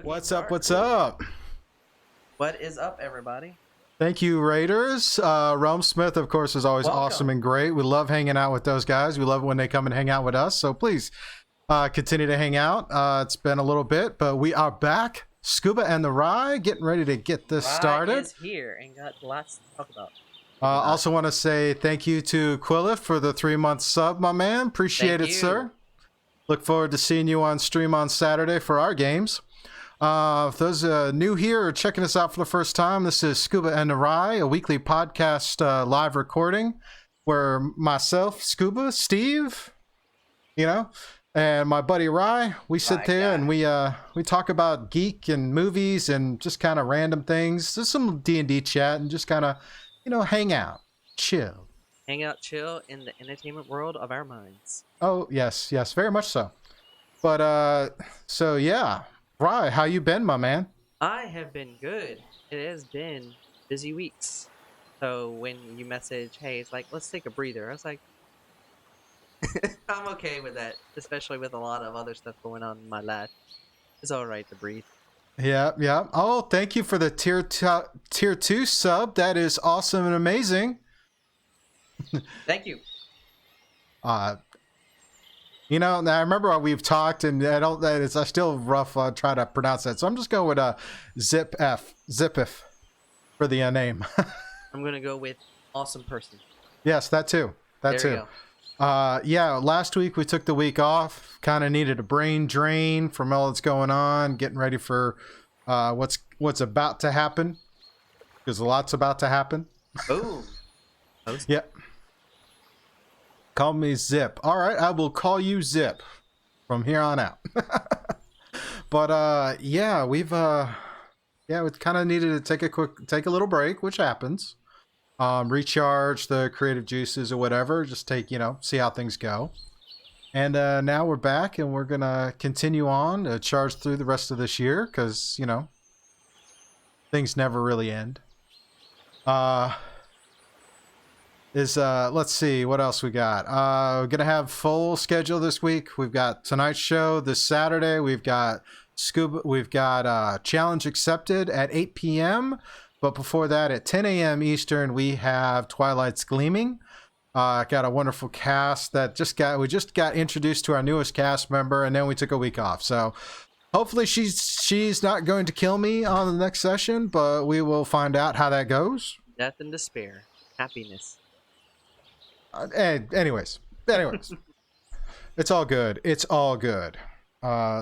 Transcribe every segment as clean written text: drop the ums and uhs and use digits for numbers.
What's up? What's up? What is up, everybody? Thank you, Raiders. Realm Smith, of course, is always awesome and great. We love hanging out with those guys. We love it when they come and hang out with us. So please continue to hang out. It's been a little bit, but we are back. Scuba and The Ry, getting ready to get this started. Ry is here and got lots to talk about. Also want to say thank you to Quillif for the 3-month sub, my man. Appreciate it, sir. Look forward to seeing you on stream on Saturday for our games. If those new here or checking us out for the first time, this is Scuba and The Ry, a weekly podcast live recording where myself, Scuba, Steve, and my buddy Ry, we sit there and we talk about geek and movies and just kind of random things. There's some D&D chat and just kind of, hang out, chill. Hang out, chill in the entertainment world of our minds. Oh, yes, very much so. But, so yeah. Ry, how you been, my man? I have been good. It has been busy weeks. So when you message, hey, it's like, let's take a breather. I was like, I'm okay with that, especially with a lot of other stuff going on in my life. It's all right to breathe. Yeah. Oh, thank you for the tier 2 sub. That is awesome and amazing. Thank you. Now I remember we've talked, and I still rough try to pronounce that. So I'm just going with Zipif for the name. I'm gonna go with awesome person. Yes, that too. That too. Yeah, last week we took the week off. Kind of needed a brain drain from all that's going on, getting ready for what's about to happen. Because a lot's about to happen. Boom. Yep. Call me Zip. All right, I will call you Zip from here on out. But yeah, we kind of needed to take a little break, which happens. Recharge the creative juices or whatever. Just take, see how things go. And now we're back, and we're gonna continue on to charge through the rest of this year because things never really end. Let's see what else we got. We're gonna have full schedule this week. We've got tonight's show this Saturday. We've got challenge accepted at 8 p.m. But before that, at 10 a.m. Eastern, we have Twlights Gleaming. Got a wonderful cast that we just got introduced to our newest cast member, and then we took a week off. So hopefully she's not going to kill me on the next session, but we will find out how that goes. Death and despair, happiness. Anyways, it's all good.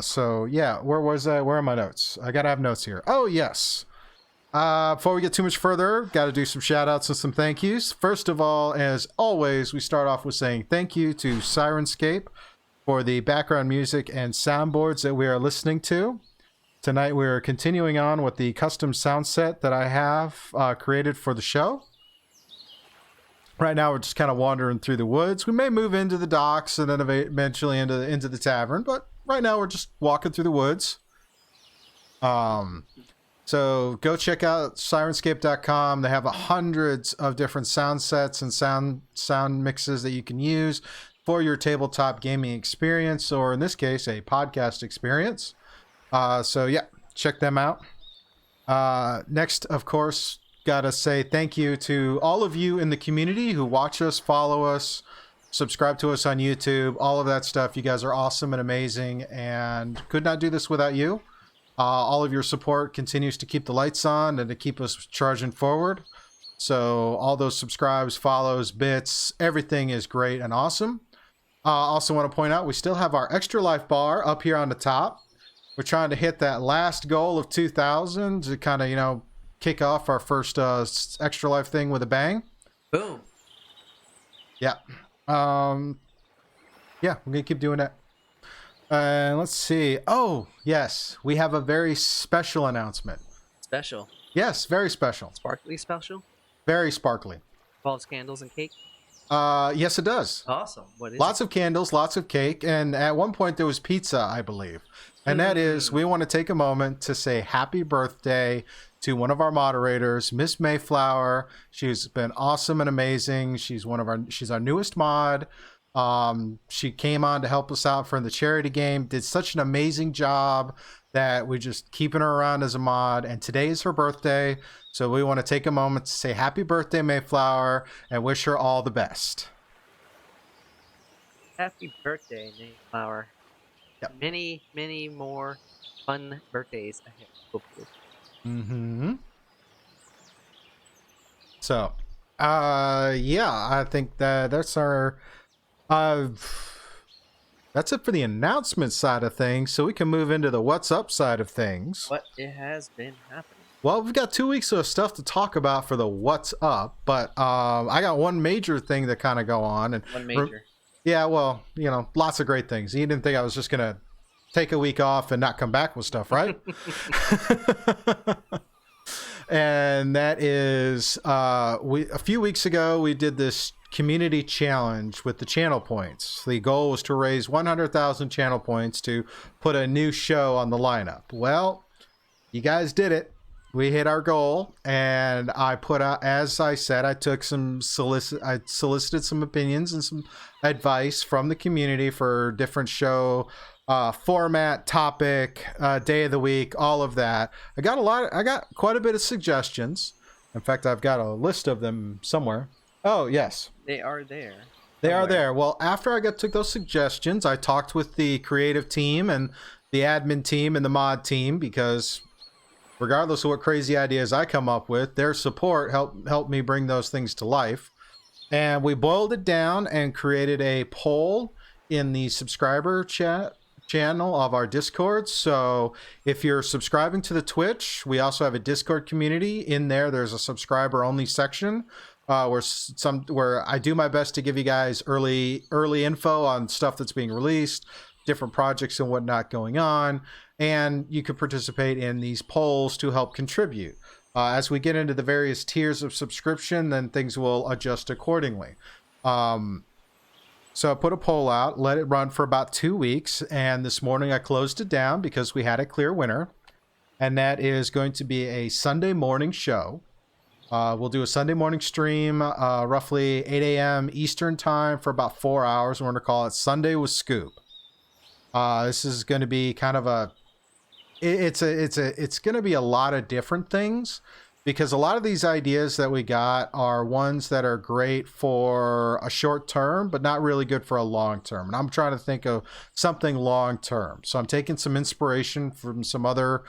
So yeah, where are my notes? I gotta have notes here. Oh yes. Before we get too much further, got to do some shout outs and some thank yous. First of all, as always, we start off with saying thank you to Sirenscape for the background music and soundboards that we are listening to. Tonight we're continuing on with the custom sound set that I have created for the show. Right now, we're just kind of wandering through the woods. We may move into the docks and then eventually into the tavern, but right now we're just walking through the woods. So go check out Sirenscape.com. They have hundreds of different sound sets and sound mixes that you can use for your tabletop gaming experience, or in this case, a podcast experience. So yeah, check them out. Next, of course, gotta say thank you to all of you in the community who watch us, follow us, subscribe to us on YouTube, all of that stuff. You guys are awesome and amazing, and could not do this without you. All of your support continues to keep the lights on and to keep us charging forward. So all those subscribes, follows, bits, everything is great and awesome. Also want to point out we still have our Extra Life bar up here on the top. We're trying to hit that last goal of 2,000 to kind of, kick off our first Extra Life thing with a bang. Boom. Yeah. Yeah, we're going to keep doing that. Let's see. Oh, yes. We have a very special announcement. Special? Yes, very special. Sparkly special? Very sparkly. Involves candles and cake? Yes, it does. Awesome. What is Lots of candles, lots of cake, and at one point there was pizza, I believe. And that is, we want to take a moment to say happy birthday to one of our moderators, Miss Maeflwer. She's been awesome and amazing. She's our newest mod. She came on to help us out for the charity game, did such an amazing job that we're just keeping her around as a mod. And today is her birthday, so we want to take a moment to say happy birthday, Maeflwer, and wish her all the best. Happy birthday, Maeflwer. Yep. Many, many more fun birthdays ahead, hopefully. Mm-hmm. So, yeah, I think that's our... that's it for the announcement side of things, so we can move into the what's up side of things. What it has been happening. Well, we've got 2 weeks of stuff to talk about for the what's up, but I got one major thing to kind of go on. And one major. Yeah, well, you know, lots of great things. You didn't think I was just going to take a week off and not come back with stuff, right? And that is, a few weeks ago, we did this community challenge with the channel points. The goal was to raise 100,000 channel points to put a new show on the lineup. Well, you guys did it. We hit our goal, and I put out, as I said, I took I solicited some opinions and some advice from the community for different show format, topic, day of the week, all of that. I got quite a bit of suggestions. In fact, I've got a list of them somewhere. Oh, yes. They are there. They are there. Well, after I took those suggestions, I talked with the creative team and the admin team and the mod team, because regardless of what crazy ideas I come up with, their support helped me bring those things to life. And we boiled it down and created a poll in the subscriber channel of our Discord. So if you're subscribing to the Twitch, we also have a Discord community. In there, there's a subscriber only section where I do my best to give you guys early info on stuff that's being released, different projects and whatnot going on, and you can participate in these polls to help contribute. As we get into the various tiers of subscription, then things will adjust accordingly. So I put a poll out, let it run for about 2 weeks, and this morning I closed it down because we had a clear winner, and that is going to be a Sunday morning show. We'll do a Sunday morning stream, roughly 8 a.m. Eastern time for about 4 hours. We're going to call it Sunday with Scoop. This is going to be kind of it's going to be a lot of different things, because a lot of these ideas that we got are ones that are great for a short term, but not really good for a long term. And I'm trying to think of something long term. So I'm taking some inspiration from some other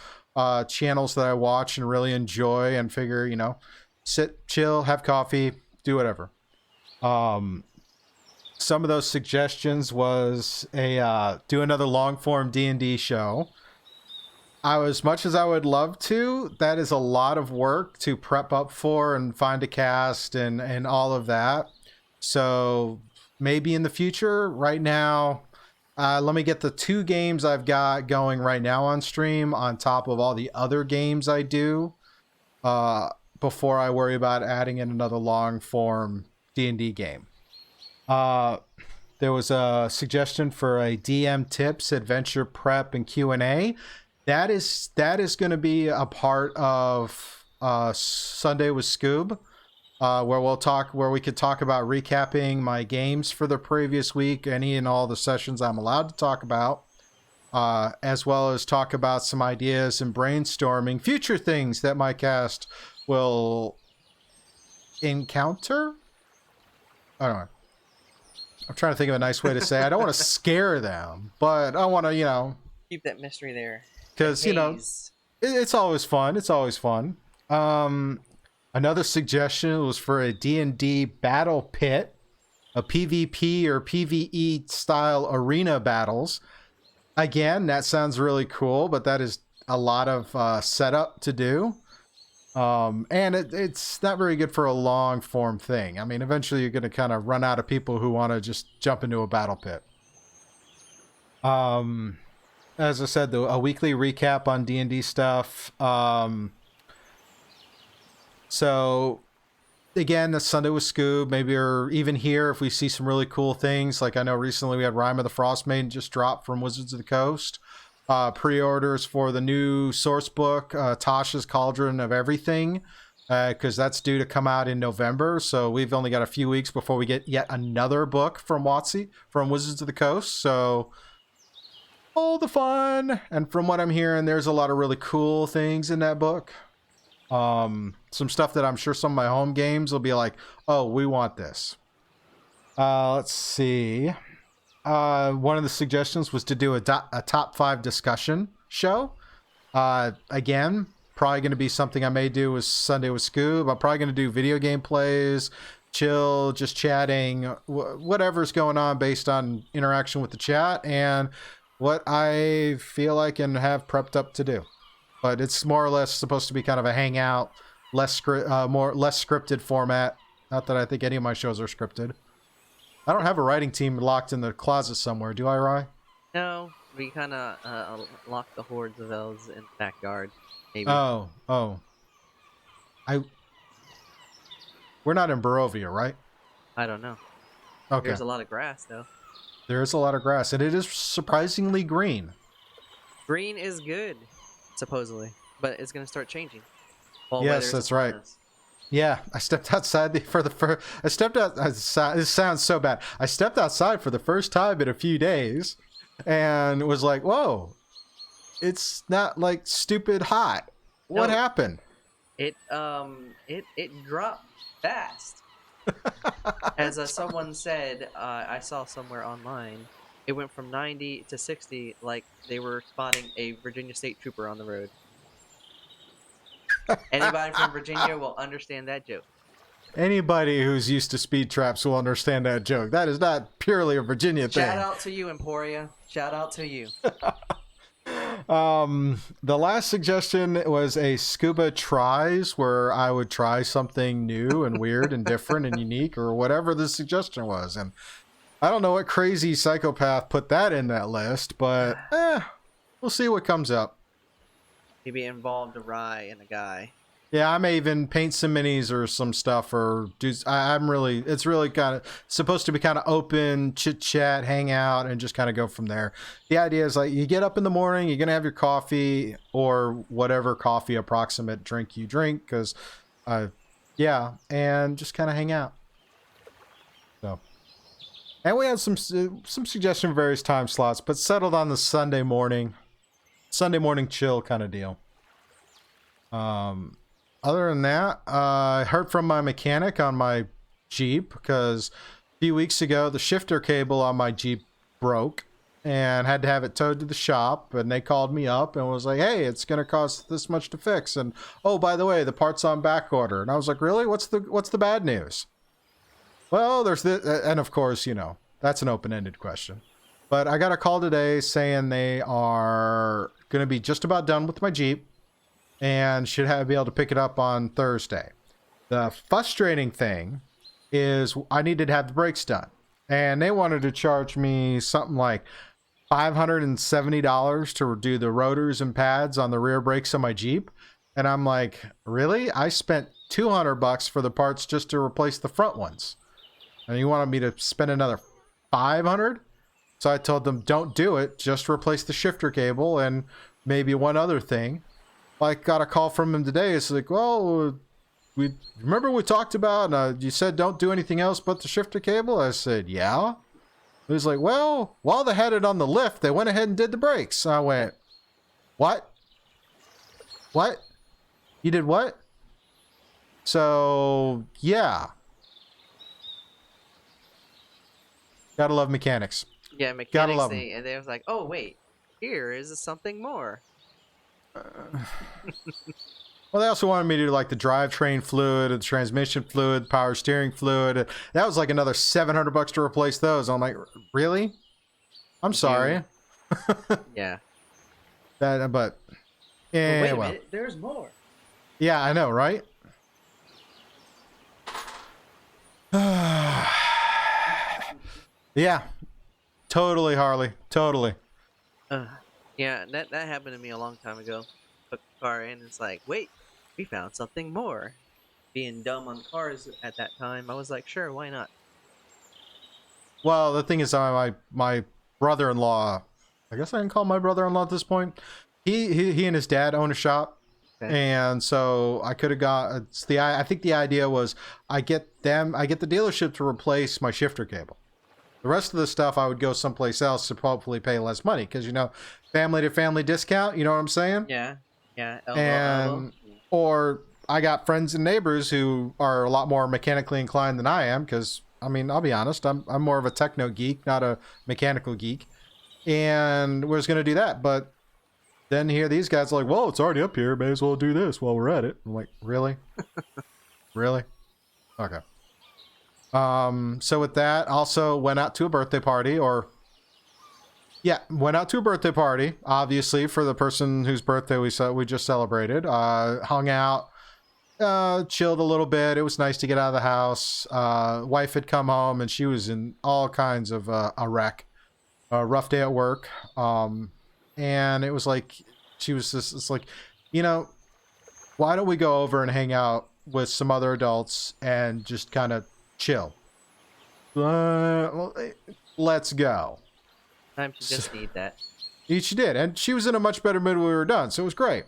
channels that I watch and really enjoy, and figure, you know, sit, chill, have coffee, do whatever. Some of those suggestions was do another long form D&D show. As much as I would love to, that is a lot of work to prep up for and find a cast and all of that. So maybe in the future. Right now, let me get the 2 games I've got going right now on stream on top of all the other games I do, before I worry about adding in another long form D&D game. There was a suggestion for a DM tips, adventure prep, and Q&A. That is going to be a part of Sunday with Scoob, where we could talk about recapping my games for the previous week, any and all the sessions I'm allowed to talk about, as well as talk about some ideas and brainstorming future things that my cast will encounter. I don't know. I'm trying to think of a nice way to say it. I don't want to scare them, but I want to, you know, keep that mystery there. Because, you know, it's always fun. It's always fun. Another suggestion was for a D&D battle pit, a PvP or PvE style arena battles. Again, that sounds really cool, but that is a lot of setup to do. And it's not very good for a long form thing. I mean, eventually you're going to kind of run out of people who want to just jump into a battle pit. As I said, though, a weekly recap on D&D stuff. So again, this Sunday with Scoob, maybe, or even here if we see some really cool things. Like I know recently we had Rime of the Frost Maiden just dropped from Wizards of the Coast. Pre-orders for the new source book, Tasha's Cauldron of Everything, because that's due to come out in November. So we've only got a few weeks before we get yet another book from WotC, from Wizards of the Coast. So all the fun. And from what I'm hearing, there's a lot of really cool things in that book. Some stuff that I'm sure some of my home games will be like, oh, we want this. Let's see. One of the suggestions was to do a top 5 discussion show. Again, probably going to be something I may do with Sunday with Scoob. I'm probably going to do video game plays, chill, just chatting, whatever's going on based on interaction with the chat and what I feel like and have prepped up to do. But it's more or less supposed to be kind of a hangout, less scripted format. Not that I think any of my shows are scripted. I don't have a writing team locked in the closet somewhere, do I, Ry? No, we kind of locked the hordes of elves in the backyard. Maybe. Oh. We're not in Barovia, right? I don't know. Okay. There's a lot of grass, though. There is a lot of grass, and it is surprisingly green. Green is good, supposedly, but it's going to start changing. Yes, that's right. Yeah, I stepped outside I stepped outside. This sounds so bad. I stepped outside for the first time in a few days, and was like, "Whoa, it's not like stupid hot. What happened?" It dropped fast. As someone said, I saw somewhere online, it went from 90 to 60, like they were spotting a Virginia State Trooper on the road. Anybody from Virginia will understand that joke. Anybody who's used to speed traps will understand that joke. That is not purely a Virginia thing. Shout out to you, Emporia. Shout out to you. The last suggestion was a scuba tries, where I would try something new and weird and different and unique, or whatever the suggestion was. And I don't know what crazy psychopath put that in that list, but we'll see what comes up. Maybe it involved a Ry and a guy. Yeah, I may even paint some minis or some stuff, or do. It's really kind of supposed to be kind of open, chit chat, hang out, and just kind of go from there. The idea is like you get up in the morning, you're gonna have your coffee or whatever coffee approximate drink you drink, because, and just kind of hang out. So, and we had some suggestion for various time slots, but settled on the Sunday morning chill kind of deal. Other than that, I heard from my mechanic on my Jeep, because a few weeks ago the shifter cable on my Jeep broke and had to have it towed to the shop, and they called me up and was like, hey, it's going to cost this much to fix, and oh, by the way, the part's on back order. And I was like, really? What's the bad news? Well, there's this, and of course, that's an open-ended question. But I got a call today saying they are going to be just about done with my Jeep and should be able to pick it up on Thursday. The frustrating thing is I needed to have the brakes done, and they wanted to charge me something like $570 to do the rotors and pads on the rear brakes of my Jeep. And I'm like, really? I spent $200 for the parts just to replace the front ones, and you wanted me to spend another $500? So I told them, don't do it. Just replace the shifter cable and maybe one other thing. I got a call from him today. It's like, well, we talked about, you said don't do anything else but the shifter cable? I said, yeah. He was like, well, while they had it on the lift, they went ahead and did the brakes. I went, what? What? You did what? So, yeah. Gotta love mechanics. Yeah, mechanics, and they was like, oh, wait, here is something more. Well, they also wanted me to do like the drivetrain fluid, the transmission fluid, power steering fluid. That was like another $700 to replace those. I'm like, really? I'm sorry. Yeah. But wait a minute, there's more. Yeah, I know, right? Yeah, totally, Harley, totally. Yeah, that happened to me a long time ago. Took the car in, it's like, wait, we found something more. Being dumb on cars at that time, I was like, sure, why not? Well, the thing is, my brother-in-law, I guess I can call my brother-in-law at this point. He and his dad own a shop, Okay. And so I could have got I think the idea was I get the dealership to replace my shifter cable. The rest of the stuff I would go someplace else to probably pay less money because, you know, family to family discount, you know what I'm saying? Yeah. Yeah. And or I got friends and neighbors who are a lot more mechanically inclined than I am because, I mean, I'll be honest, I'm more of a techno geek, not a mechanical geek. And we're just going to do that. But then here these guys are like, well, it's already up here. May as well do this while we're at it. I'm like, really? Really? Okay. So with that, also went out to a birthday party went out to a birthday party, obviously, for the person whose birthday we just celebrated. Hung out, chilled a little bit. It was nice to get out of the house. Wife had come home and she was in all kinds of a wreck. A rough day at work. And it was like, she was just, it's like, you know, why don't we go over and hang out with some other adults and just kind of chill? Let's go. Sometimes you just need that. She did. And she was in a much better mood when we were done. So it was great.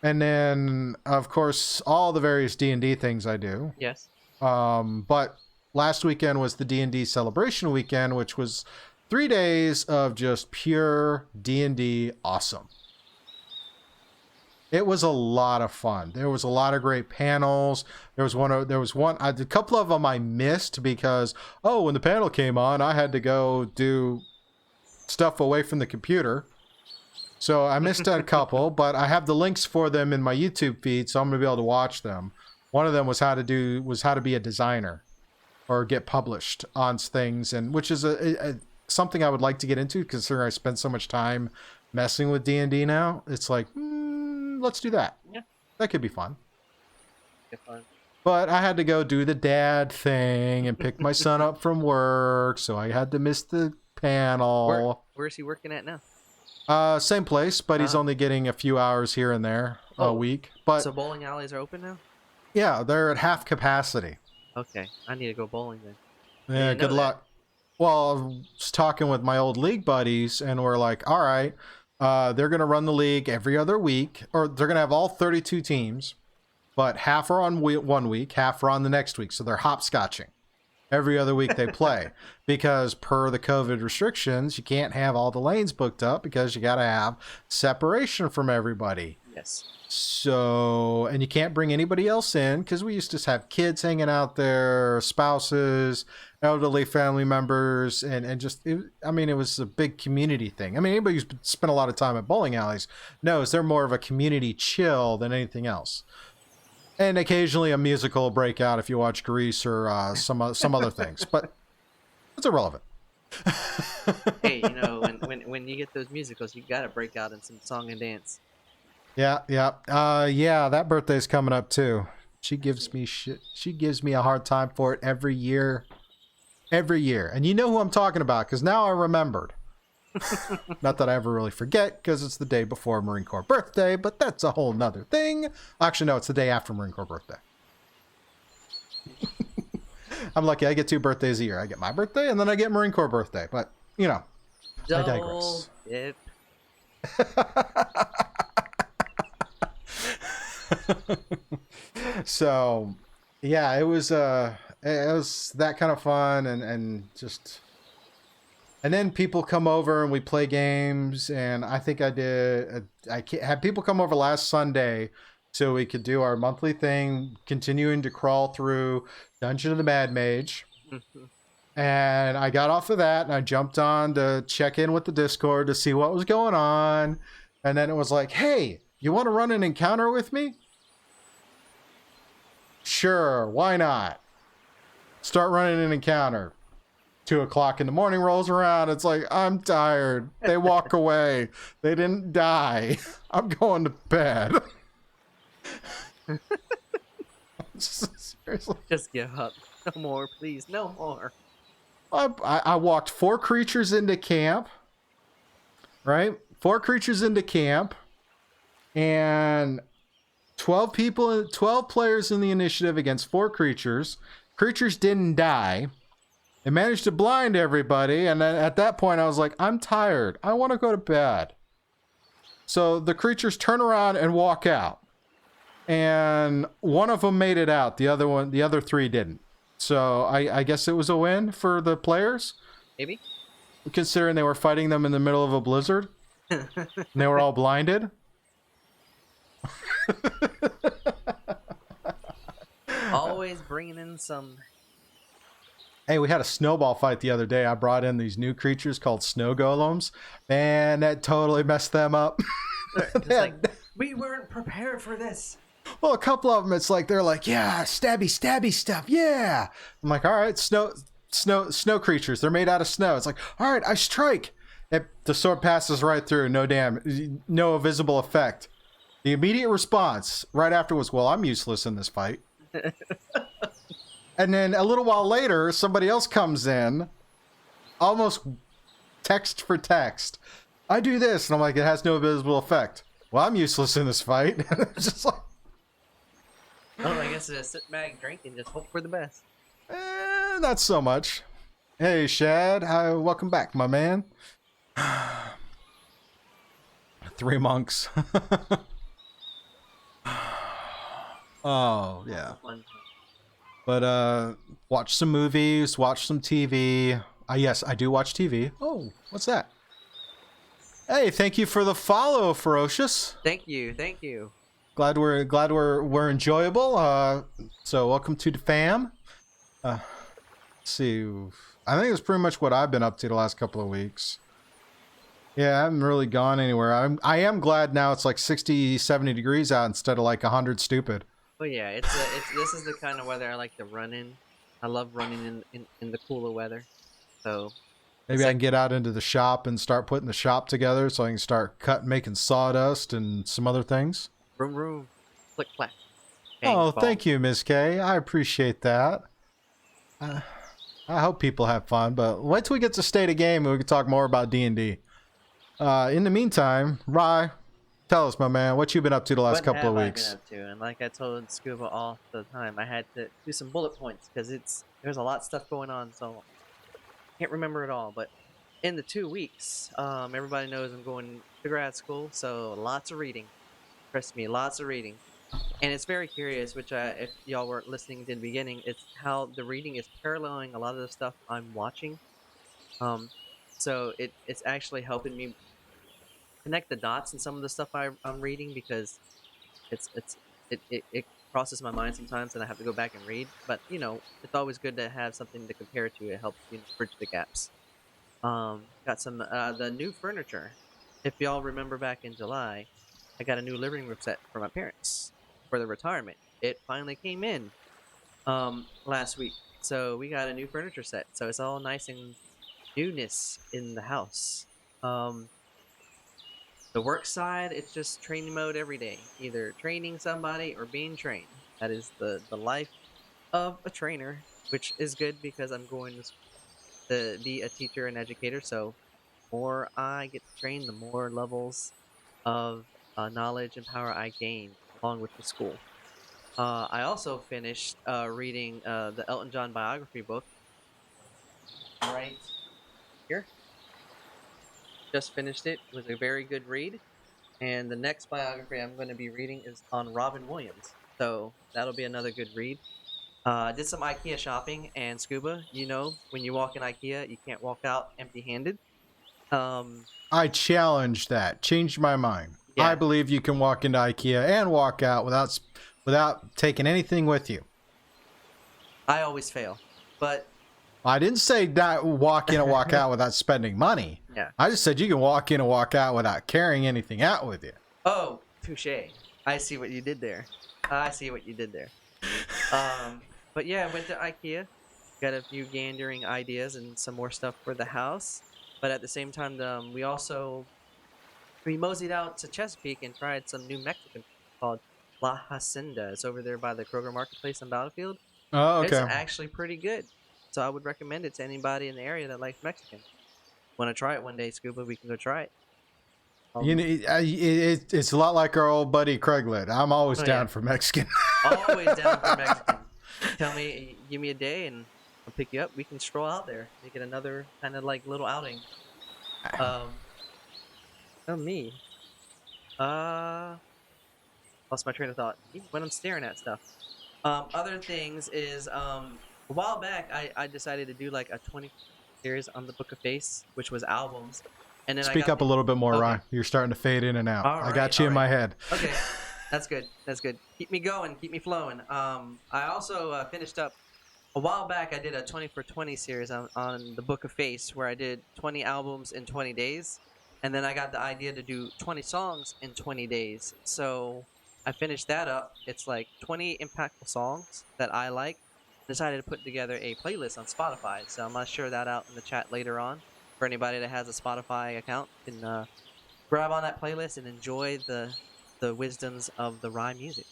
And then, of course, all the various D&D things I do. Yes. But last weekend was the D&D Celebration weekend, which was 3 days of just pure D&D awesome. It was a lot of fun. There was a lot of great panels. There was a couple of them I missed because, when the panel came on, I had to go do stuff away from the computer. So I missed a couple, but I have the links for them in my YouTube feed, so I'm going to be able to watch them. One of them was how to be a designer or get published on things, and which is something I would like to get into, considering I spend so much time messing with D&D now. It's like, let's do that. Yeah. That could be fun. Get fun. But I had to go do the dad thing and pick my son up from work, so I had to miss the panel. Where's he working at now? Same place, but he's only getting a few hours here and there a week. But so bowling alleys are open now? Yeah, they're at half capacity. Okay, I need to go bowling then. Yeah, good luck. Well, I was talking with my old league buddies, and we're like, all right, they're going to run the league every other week, or they're going to have all 32 teams, but half are on 1 week, half are on the next week. So they're hopscotching. Every other week they play because per the COVID restrictions, you can't have all the lanes booked up because you got to have separation from everybody. Yes. So, and you can't bring anybody else in because we used to have kids hanging out there, spouses, elderly family members, and just, it was a big community thing. I mean, anybody who's spent a lot of time at bowling alleys knows they're more of a community chill than anything else. And occasionally a musical will break out if you watch Grease or some other things, but it's irrelevant. Hey, when you get those musicals, you gotta break out in some song and dance. Yeah. That birthday's coming up too. She gives me shit. She gives me a hard time for it every year. And you know who I'm talking about because now I remembered. Not that I ever really forget because it's the day before Marine Corps birthday, but that's a whole nother thing. Actually, no, it's the day after Marine Corps birthday. I'm lucky I get 2 birthdays a year. I get my birthday and then I get Marine Corps birthday, but I digress. Dip. So yeah, it was that kind of fun and just. And then people come over and we play games, and I think I had people come over last Sunday so we could do our monthly thing, continuing to crawl through Dungeon of the Mad Mage. And I got off of that and I jumped on to check in with the Discord to see what was going on. And then it was like, hey, you want to run an encounter with me? Sure, why not? Start running an encounter. 2:00 in the morning rolls around. It's like, I'm tired. They walk away. They didn't die. I'm going to bed. Seriously. Just give up. No more, please. No more. I walked 4 creatures into camp. Right? 4 creatures into camp. And 12 players in the initiative against 4 creatures. Creatures didn't die. It managed to blind everybody, and then at that point I was like, I'm tired. I want to go to bed. So the creatures turn around and walk out. And one of them made it out. The other three didn't. So I guess it was a win for the players. Maybe. Considering they were fighting them in the middle of a blizzard. And they were all blinded. Always bringing in some. Hey, we had a snowball fight the other day. I brought in these new creatures called snow golems. Man, that totally messed them up. It's like, we weren't prepared for this. Well, a couple of them, it's like they're like, yeah, stabby stuff, yeah. I'm like, all right, snow creatures. They're made out of snow. It's like, all right, I strike. The sword passes right through, no visible effect. The immediate response right after was, well, I'm useless in this fight. And then a little while later, somebody else comes in, almost text for text. I do this, and I'm like, it has no visible effect. Well, I'm useless in this fight. It's just like, oh, I guess just sit back, drink, and just hope for the best. Not so much. Hey, Shad, hi, welcome back, my man. 3 monks. Oh, yeah. But watch some movies, watch some TV. Yes, I do watch TV. Oh, what's that? Hey, thank you for the follow, Ferocious. Thank you. Glad we're enjoyable. So welcome to the fam. Let's see. I think it's pretty much what I've been up to the last couple of weeks. Yeah, I haven't really gone anywhere. I am glad now it's like 60, 70 degrees out instead of like 100 stupid. Well, yeah, this is the kind of weather I like to run in. I love running in the cooler weather. So maybe I can get out into the shop and start putting the shop together so I can start making sawdust and some other things. Room, room, click, clack. Oh, thank you, Miss K. I appreciate that. I hope people have fun, but wait till we get to State of Game and we can talk more about D&D. In the meantime, Ry, tell us, my man, what you've been up to the last couple of weeks. What have I been up to? And like I told Scuba all the time, I had to do some bullet points because there's a lot of stuff going on, so I can't remember it all. But in the 2 weeks, everybody knows I'm going to grad school, so lots of reading. Trust me, lots of reading. And it's very curious, which if y'all were listening to the beginning, it's how the reading is paralleling a lot of the stuff I'm watching. So it's actually helping me connect the dots in some of the stuff I'm reading because it crosses my mind sometimes and I have to go back and read. But it's always good to have something to compare to. It helps bridge the gaps. Got some the new furniture. If y'all remember back in July, I got a new living room set for my parents for the retirement. It finally came in last week, so we got a new furniture set. So it's all nice and newness in the house. The work side, it's just training mode every day, either training somebody or being trained. That is the life of a trainer, which is good because I'm going to be a teacher and educator. So the more I get to train, the more levels of knowledge and power I gain along with the school. I also finished reading the Elton John biography book right here. Just finished it. It was a very good read. And the next biography I'm going to be reading is on Robin Williams. So that'll be another good read. I did some IKEA shopping, and Scuba, when you walk in IKEA, you can't walk out empty-handed. I challenge that. Changed my mind. Yeah. I believe you can walk into IKEA and walk out without taking anything with you. I always fail, but I didn't say that walk in and walk out without spending money. Yeah. I just said you can walk in and walk out without carrying anything out with you. Oh, touche. I see what you did there. But yeah, I went to IKEA, got a few gandering ideas and some more stuff for the house. But at the same time, we moseyed out to Chesapeake and tried some new Mexican called La Hacienda. It's over there by the Kroger Marketplace in Battlefield. Oh, okay. It's actually pretty good. So I would recommend it to anybody in the area that likes Mexican. Want to try it one day, Scuba? We can go try it. It's a lot like our old buddy Craiglet. I'm always down for Mexican. Always down for Mexican. Give me a day and I'll pick you up. We can stroll out there. Make it another kind of like little outing. Me. Lost my train of thought even when I'm staring at stuff. Other things is a while back I decided to do like a 20 series on the Book of Face, which was albums, and then I Speak got up a little bit more, okay. Rye. You're starting to fade in and out. All I right, got you all in right. my head. Okay, that's good. That's good. Keep me going. Keep me flowing. I also finished up a while back. I did a 20 for 20 series on the Book of Face, where I did 20 albums in 20 days, and then I got the idea to do 20 songs in 20 days. So I finished that up. It's like 20 impactful songs that I like. Decided to put together a playlist on Spotify, so I'm gonna share that out in the chat later on for anybody that has a Spotify account. Can grab on that playlist and enjoy the wisdoms of the Rime music.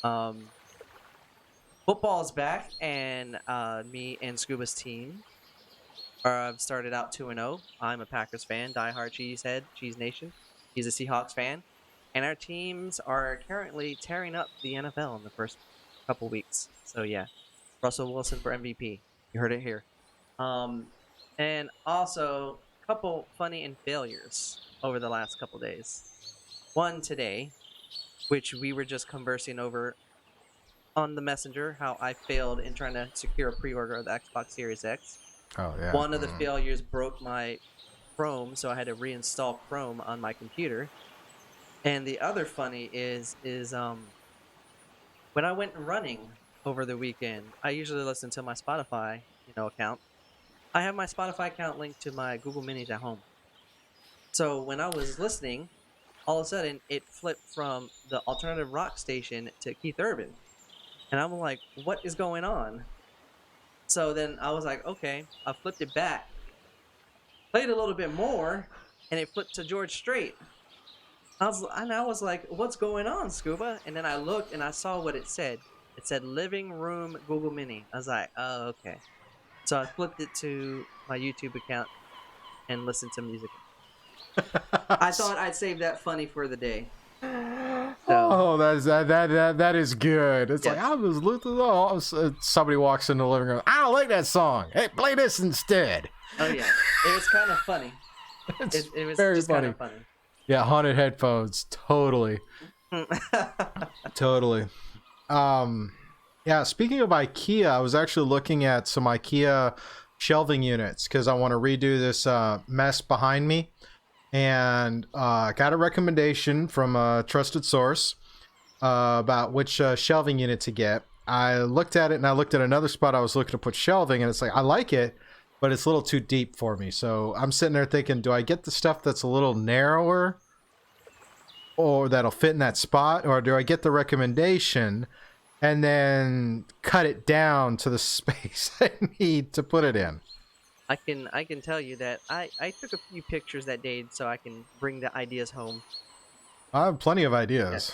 Um, Football's back, and me and Scuba's team have started out 2-0. I'm a Packers fan, diehard cheesehead, Cheese Nation. He's a Seahawks fan, and our teams are currently tearing up the NFL in the first couple weeks. So yeah, Russell Wilson for MVP. You heard it here. And also a couple funny and failures over the last couple days. One today, which we were just conversing over on the messenger, how I failed in trying to secure a pre-order of the Xbox Series X. Oh yeah. One of the failures broke my Chrome, so I had to reinstall Chrome on my computer. And the other funny is when I went running over the weekend, I usually listen to my Spotify, account. I have my Spotify account linked to my Google Minis at home. So when I was listening, all of a sudden it flipped from the alternative rock station to Keith Urban. And I'm like, what is going on? So then I was like, okay, I flipped it back, played a little bit more, and it flipped to George Strait. I was like, what's going on, Scuba? And then I looked and I saw what it said. It said living room Google Mini. I was like, oh, okay. So I flipped it to my YouTube account and listened to music. I thought I'd save that funny for the day. Oh, that is good. It's Yes. like I was listening. Somebody walks in the living room. I don't like that song. Hey, play this instead. Oh yeah, it was kind of funny. It was very just funny. kind of funny. Yeah, haunted headphones. Totally. Totally. Yeah, speaking of IKEA, I was actually looking at some IKEA shelving units because I want to redo this mess behind me. And got a recommendation from a trusted source about which shelving unit to get. I looked at it and I looked at another spot I was looking to put shelving, and it's like, I like it, but it's a little too deep for me. So I'm sitting there thinking, do I get the stuff that's a little narrower or that'll fit in that spot? Or do I get the recommendation and then cut it down to the space I need to put it in? I can tell you that I took a few pictures that day so I can bring the ideas home. I have plenty of ideas.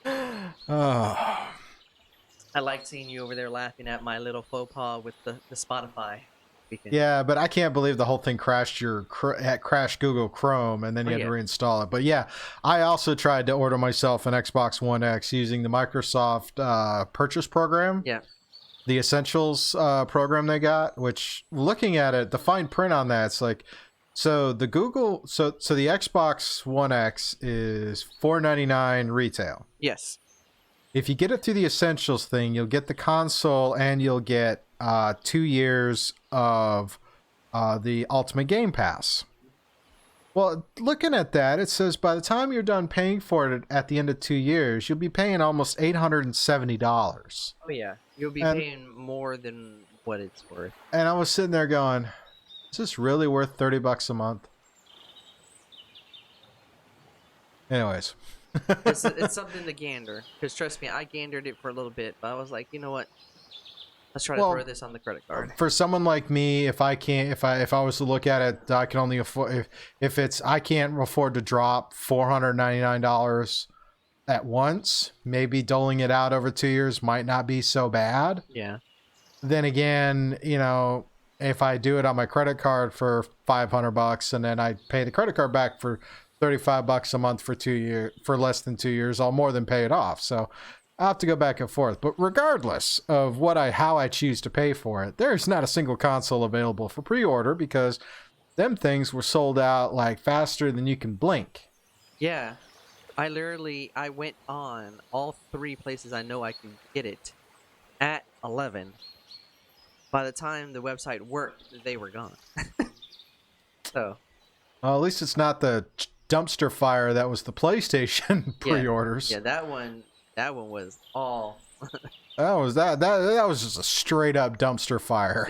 Oh. I liked seeing you over there laughing at my little faux pas with the Spotify. Yeah, but I can't believe the whole thing crashed crashed Google Chrome, and then you had to reinstall it. But yeah, I also tried to order myself an Xbox One X using the Microsoft purchase program. Yeah. The Essentials program they got, which, looking at it, the fine print on that, it's like, so the Xbox One X is $499 retail. Yes. If you get it through the Essentials thing, you'll get the console and you'll get 2 years of the Ultimate Game Pass. Well, looking at that, it says by the time you're done paying for it at the end of 2 years, you'll be paying almost $870. Oh yeah, you'll be paying more than what it's worth. And I was sitting there going, is this really worth $30 a month? Anyways. It's something to gander, because trust me, I gandered it for a little bit, but I was like, you know what? Let's try to throw this on the credit card. For someone like me, if I was to look at it, I can only afford I can't afford to drop $499 at once. Maybe doling it out over 2 years might not be so bad. Yeah. Then again, if I do it on my credit card for $500 and then I pay the credit card back for $35 a month for 2 years, for less than 2 years, I'll more than pay it off. So I'll have to go back and forth. But regardless of how I choose to pay for it, there's not a single console available for pre-order because them things were sold out like faster than you can blink. Yeah. I went on all three places I know I can get it at 11. By the time the website worked, they were gone. So Well, at least it's not the dumpster fire that was the PlayStation pre-orders. yeah, that one was all. That was just a straight up dumpster fire.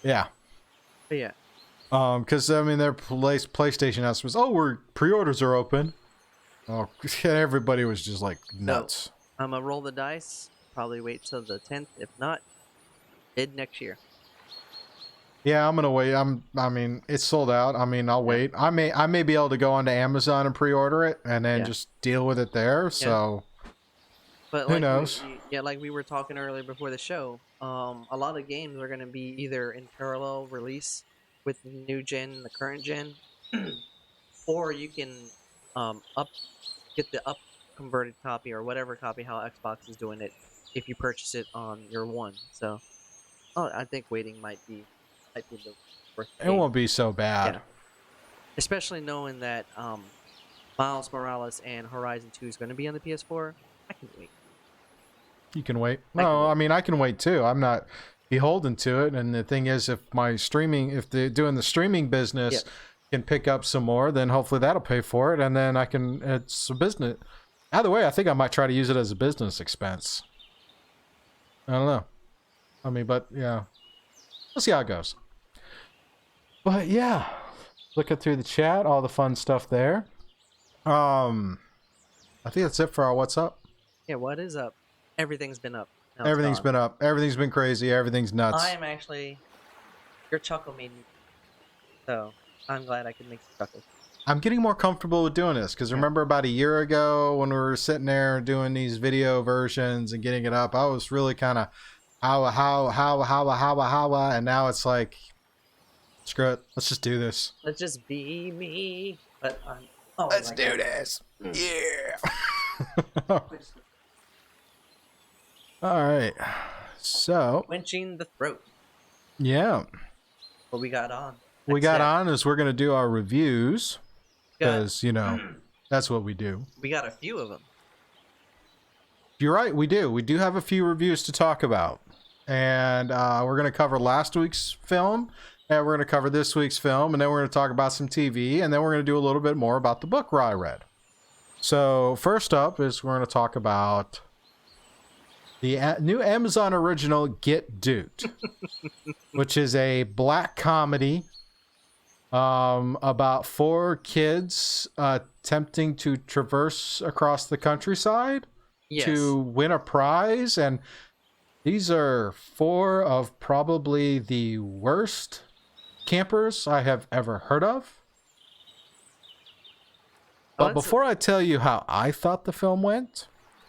Yeah. But yeah. Because I mean, their PlayStation house was, we're pre-orders are open. Oh, everybody was just like nuts. So, I'm gonna roll the dice. Probably wait till the 10th. If not, mid next year. Yeah, I'm gonna wait. I mean, it's sold out. I mean, I'll wait. I may be able to go onto Amazon and pre-order it, and then just deal with it there. So, but who knows? Like we were talking earlier before the show. A lot of games are gonna be either in parallel release with the new gen and the current gen, or you can get the converted copy or whatever copy how Xbox is doing it if you purchase it on your one. So, I think waiting might be the worst. It won't be so bad. Yeah. Especially knowing that Miles Morales and Horizon 2 is going to be on the PS4. I can wait. You can wait. I mean, I can wait too. I'm not beholden to it. And the thing is, if they're doing the streaming business can pick up some more, then hopefully that'll pay for it. And then it's a business. Either way, I think I might try to use it as a business expense. I don't know. I mean, but yeah, we'll see how it goes. But yeah, looking through the chat, all the fun stuff there. I think that's it for our What's Up. Yeah, what is up? Everything's been up. Everything's been up. Everything's been crazy. Everything's nuts. I am actually your chuckle made me. So I'm glad I could make you chuckle. I'm getting more comfortable with doing this because remember about a year ago when we were sitting there doing these video versions and getting it up, I was really kind of how, and now it's like, screw it, let's just do this. Let's just be me. But let's do this. Yeah. All right. So quenching the throat. Yeah. What we got on? We're going to do our reviews because, that's what we do. We got a few of them. You're right. We do. We do have a few reviews to talk about. And we're going to cover last week's film. And we're going to cover this week's film. And then we're going to talk about some TV. And then we're going to do a little bit more about the book Ry read. So first up is we're going to talk about the new Amazon original Get Duped, which is a black comedy about 4 kids attempting to traverse across the countryside to win a prize. And these are 4 of probably the worst campers I have ever heard of. But before I tell you how I thought the film went,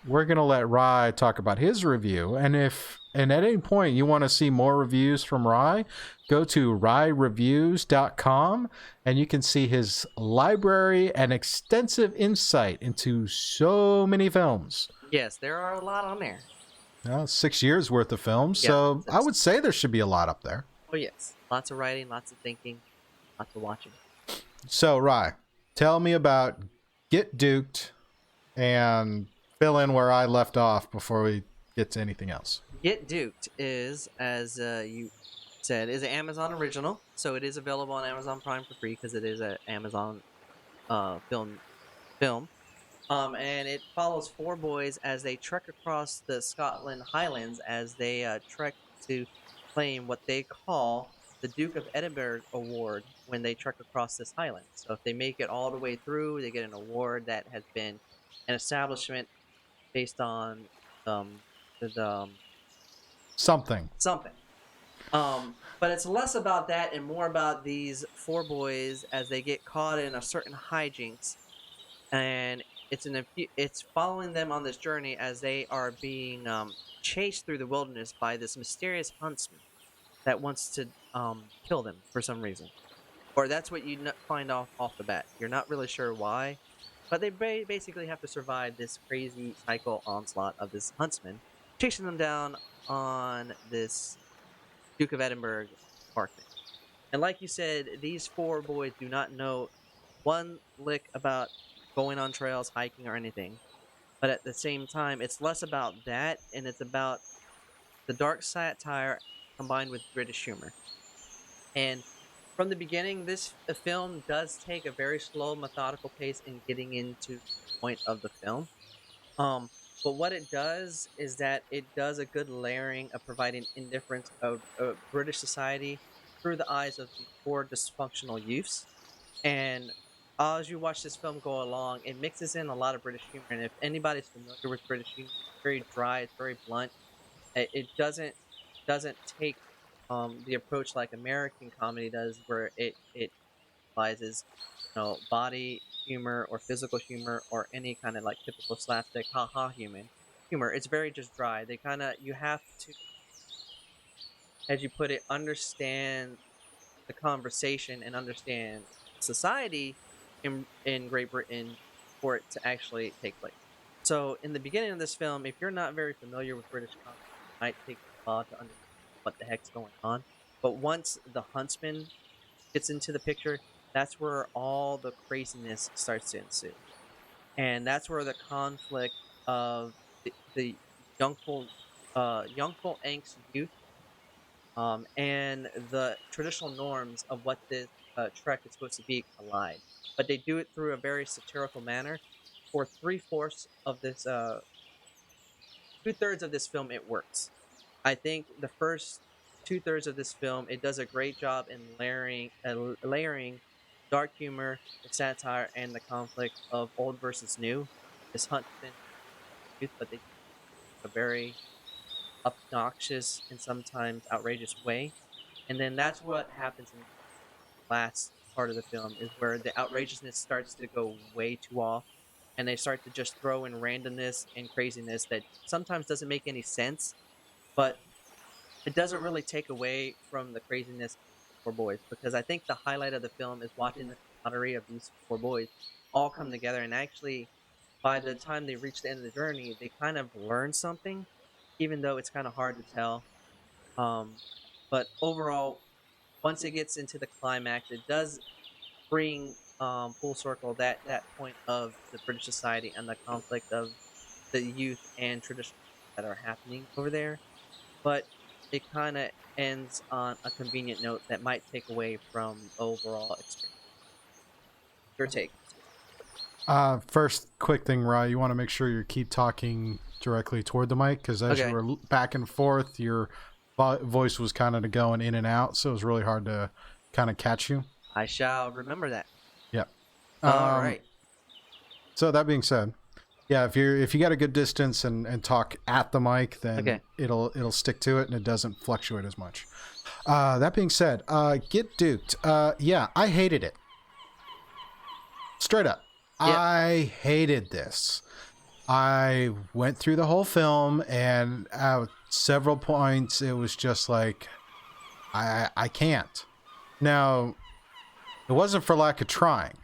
we're going to let Ry talk about his review. And at any point you want to see more reviews from Ry, go to ryreviews.com and you can see his library and extensive insight into so many films. Yes, there are a lot on there. 6 years worth of films. So I would say there should be a lot up there. Oh, yes. Lots of writing, lots of thinking, lots of watching. So, Ry, tell me about Get Duped and fill in where I left off before we get to anything else. Get Duped is, as you said, is an Amazon original. So it is available on Amazon Prime for free because it is an Amazon film. And it follows 4 boys as they trek across the Scotland Highlands as they trek to claim what they call the Duke of Edinburgh Award when they trek across this highland. So if they make it all the way through, they get an award that has been an establishment based on something. But it's less about that and more about these 4 boys as they get caught in a certain hijinks, and it's following them on this journey as they are being chased through the wilderness by this mysterious huntsman that wants to kill them for some reason, or that's what you find off the bat. You're not really sure why. But they basically have to survive this crazy cycle onslaught of this huntsman chasing them down on this Duke of Edinburgh park. And like you said, these 4 boys do not know one lick about going on trails, hiking, or anything. But at the same time, it's less about that, and it's about the dark satire combined with British humor. And from the beginning, this film does take a very slow, methodical pace in getting into the point of the film. Um, but what it does is that it does a good layering of providing indifference of British society through the eyes of the poor, dysfunctional youths. And as you watch this film go along, it mixes in a lot of British humor. And if anybody's familiar with British humor, it's very dry, it's very blunt. It doesn't take the approach like American comedy does, where it utilizes body humor or physical humor or any kind of like typical slapstick haha humor. It's very just dry. They kind of you have to, as you put it, understand the conversation and understand society in Great Britain for it to actually take place. So in the beginning of this film, if you're not very familiar with British comedy, it might take a while to understand what the heck's going on. But once the huntsman gets into the picture, that's where all the craziness starts to ensue. And that's where the conflict of the youngful angst youth, and the traditional norms of what this trek is supposed to be collide. But they do it through a very satirical manner. For three-fourths of this, two-thirds of this film, it works. I think the first two-thirds of this film, it does a great job in layering dark humor, the satire, and the conflict of old versus new. This huntsman youth, but they do it in a very obnoxious and sometimes outrageous way. And then that's what happens in the last part of the film is where the outrageousness starts to go way too off, and they start to just throw in randomness and craziness that sometimes doesn't make any sense, but it doesn't really take away from the craziness of the four boys, because I think the highlight of the film is watching the camaraderie of these four boys all come together, and actually by the time they reach the end of the journey, they kind of learn something, even though it's kind of hard to tell. Um, but overall, once it gets into the climax, it does bring full circle that point of the British society and the conflict of the youth and traditions that are happening over there. But it kind of ends on a convenient note that might take away from the overall experience. Your take. First, quick thing, Rye, you want to make sure you keep talking directly toward the mic because as you Okay. were back and forth, your voice was kind of going in and out, so it was really hard to kind of catch you. I shall remember that. Yeah. All right. So that being said, yeah, if you got a good distance and talk at the mic, then Okay. it'll stick to it and it doesn't fluctuate as much. That being said, get duped. Yeah, I hated it. Straight up. Yep. I hated this. I went through the whole film, and at several points, it was just like, I can't. Now, it wasn't for lack of trying.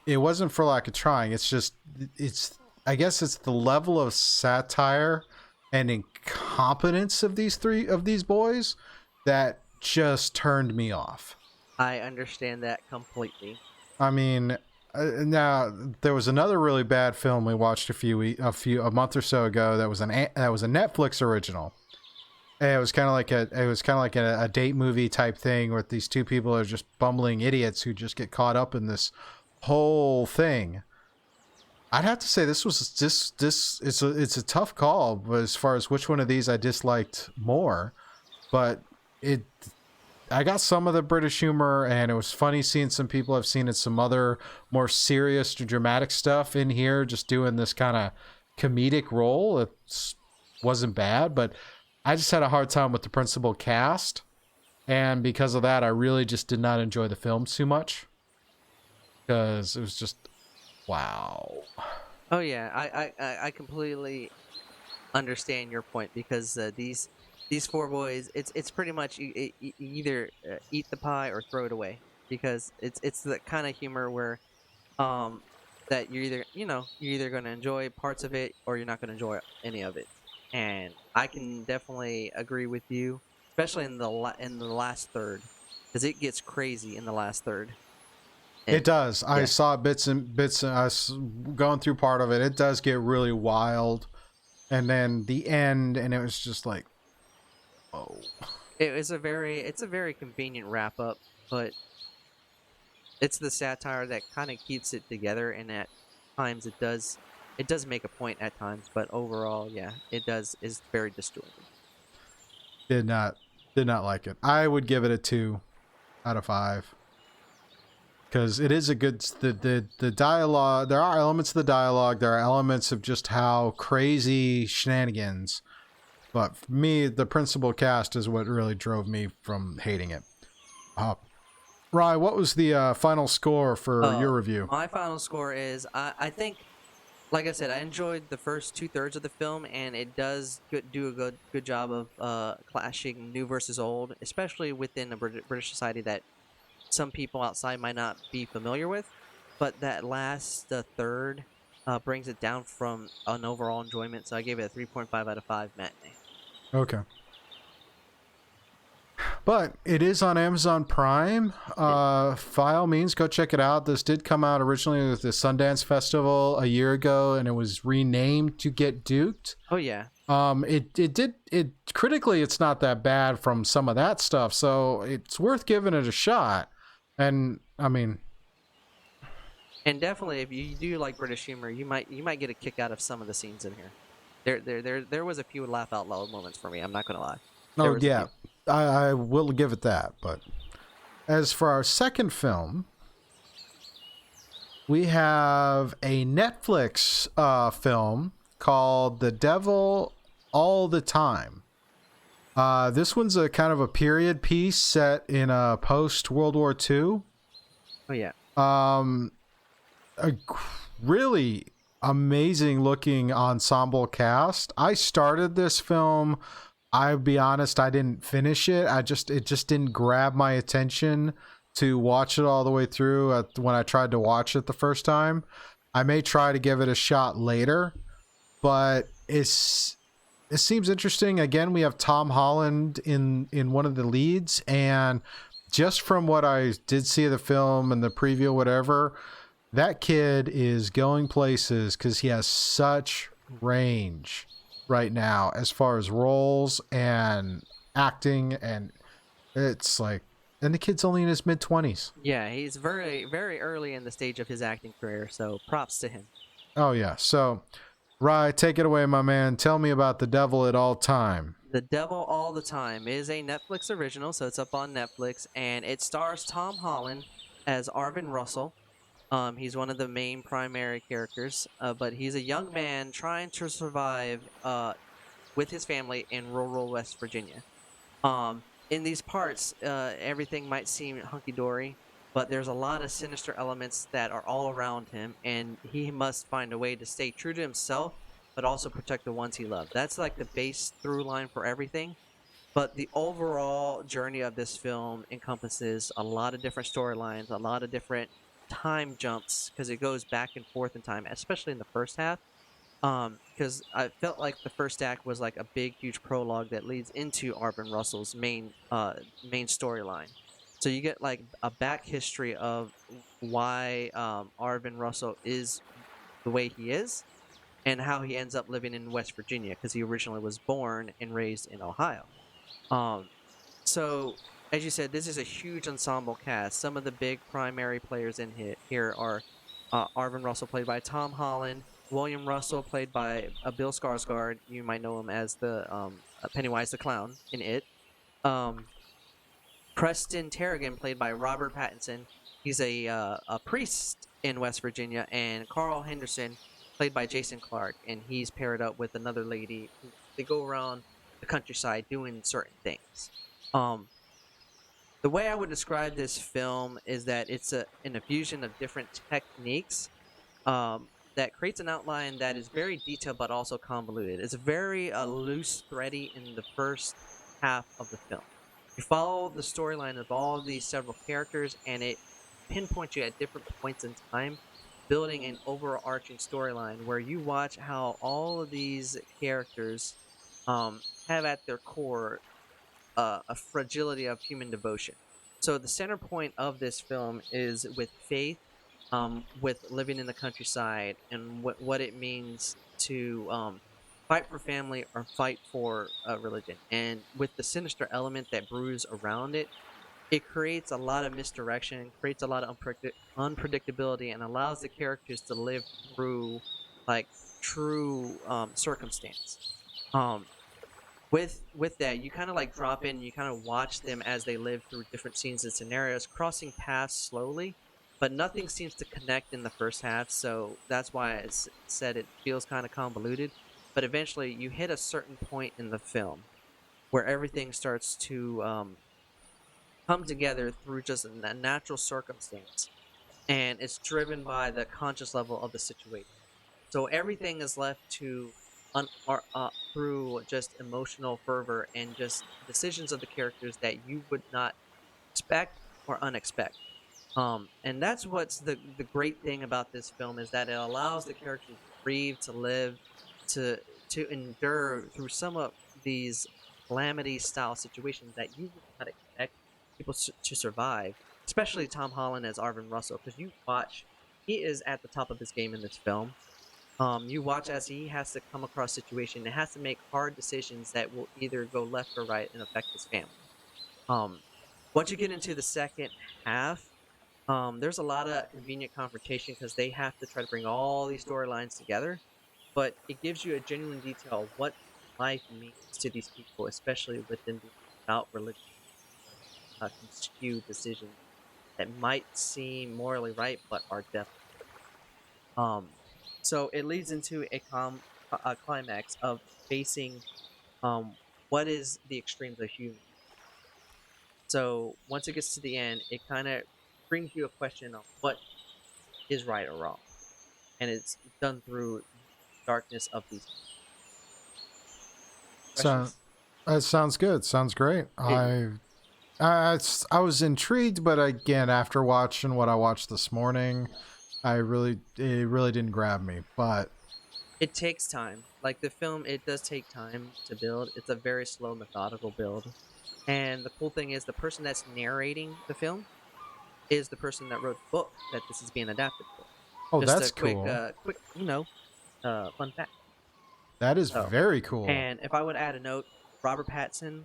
It wasn't for lack of trying. It's just, I guess it's the level of satire and incompetence of these boys that just turned me off. I understand that completely. I mean, now there was another really bad film we watched a month or so ago that was a Netflix original. And it was kind of like a date movie type thing where these two people are just bumbling idiots who just get caught up in this whole thing. I'd have to say this it's a tough call, but as far as which one of these I disliked more, but I got some of the British humor, and it was funny seeing some people I've seen in some other more serious or dramatic stuff in here, just doing this kind of comedic role. It wasn't bad, but I just had a hard time with the principal cast, and because of that, I really just did not enjoy the film too much because it was just wow. Oh yeah, I completely understand your point, because these four boys, it's pretty much you either eat the pie or throw it away, because it's the kind of humor where um that you're either going to enjoy parts of it or you're not going to enjoy any of it. And I can definitely agree with you, especially in the last third, because it gets crazy in the last third. It And does. I yeah, saw bits and bits. I was going through part of it. It does get really wild, and then the end, and it was just like, oh, it's a very convenient wrap up, but it's the satire that kind of keeps it together, and at times it does make a point at times, but overall, yeah, it does is very disjointed. did not did not like it. I would give it a 2 out of 5 because it is a good the dialogue. There are elements of the dialogue. There are elements of just how crazy shenanigans. But for me, the principal cast is what really drove me from hating it. Uh, Rye, what was the final score for your review? My final score is I think, like I said, I enjoyed the first 2/3 of the film, and it does do a good job of clashing new versus old, especially within the British society that some people outside might not be familiar with. But that last third brings it down from an overall enjoyment. So I gave it a 3.5 out of 5 matinee. Okay. But it is on Amazon Prime. By all means, go check it out. This did come out originally with the Sundance Festival a year ago, and it was renamed to Get Duked. Oh yeah, It critically, it's not that bad from some of that stuff, so it's worth giving it a shot. And I mean, and definitely if you do like British humor, you might get a kick out of some of the scenes in here. There was a few laugh out loud moments for me. I'm not gonna lie. There oh was a yeah, few. I will give it that. But as for our second film, we have a Netflix film called The Devil All the Time. This one's a kind of a period piece set in a post World War II. Oh yeah. Um, a really amazing looking ensemble cast. I started this film. I'll be honest, I didn't finish it. It just didn't grab my attention to watch it all the way through when I tried to watch it the first time. I may try to give it a shot later, but it seems interesting. Again, we have Tom Holland in one of the leads, and just from what I did see of the film and the preview, whatever, that kid is going places because he has such range right now as far as roles and acting, and it's like, and the kid's only in his mid-20s. Yeah, he's very early in the stage of his acting career, so props to him. Oh yeah. So Rye, take it away, my man. Tell me about The Devil at All Time. The Devil All the Time is a Netflix original, so it's up on Netflix, and it stars Tom Holland as Arvin Russell. He's one of the main primary characters, but he's a young man trying to survive with his family in rural West Virginia. In these parts, everything might seem hunky dory, but there's a lot of sinister elements that are all around him, and he must find a way to stay true to himself, but also protect the ones he loves. That's like the base through line for everything. But the overall journey of this film encompasses a lot of different storylines, a lot of different time jumps, because it goes back and forth in time, especially in the first half. Because I felt like the first act was like a big, huge prologue that leads into Arvin Russell's main storyline. So you get like a back history of why Arvin Russell is the way he is, and how he ends up living in West Virginia because he originally was born and raised in Ohio. Um, so as you said, this is a huge ensemble cast. Some of the big primary players in here are Arvin Russell, played by Tom Holland. William Russell, played by Bill Skarsgård. You might know him as the Pennywise the Clown in It. Um, Preston Terrigan, played by Robert Pattinson. He's a priest in West Virginia. And Carl Henderson, played by Jason Clarke. And he's paired up with another lady. They go around the countryside doing certain things. The way I would describe this film is that it's an infusion of different techniques that creates an outline that is very detailed but also convoluted. It's very loose, thready in the first half of the film. You follow the storyline of all of these several characters, and it pinpoints you at different points in time, building an overarching storyline where you watch how all of these characters have at their core a fragility of human devotion. So the center point of this film is with faith, with living in the countryside, and what it means to fight for family or fight for religion. And with the sinister element that brews around it, it creates a lot of misdirection, creates a lot of unpredictability, and allows the characters to live through like true circumstance. Um, with that, you kind of like drop in, and you kind of watch them as they live through different scenes and scenarios, crossing paths slowly, but nothing seems to connect in the first half. So that's why said it feels kind of convoluted. But eventually, you hit a certain point in the film where everything starts to come together through just a natural circumstance, and it's driven by the conscious level of the situation. So everything is left to through just emotional fervor and just decisions of the characters that you would not expect or unexpect. And that's what's the great thing about this film, is that it allows the characters to breathe, to live, to to endure through some of these calamity style situations that you would not expect people to survive. Especially Tom Holland as Arvin Russell, because you watch, he is at the top of his game in this film. You watch as he has to come across situation and has to make hard decisions that will either go left or right and affect his family. Um, Once you get into the second half, there's a lot of convenient confrontation because they have to try to bring all these storylines together, but it gives you a genuine detail of what life means to these people, especially with them being about religion, can skew decisions that might seem morally right but are definitely. Um, so it leads into a climax of facing um what is the extremes of human. So once it gets to the end, it kind of brings you a question of what is right or wrong, and it's done through darkness of these So questions. that sounds good. Sounds great. It, I was intrigued, but again, after watching what I watched this morning, it really didn't grab me. But it takes time. Like the film, it does take time to build. It's a very slow, methodical build. And the cool thing is, the person that's narrating the film is the person that wrote the book that this is being adapted for. oh, Just a that's cool. quick, fun fact. That is So, very cool. and if I would add a note, Robert Pattinson,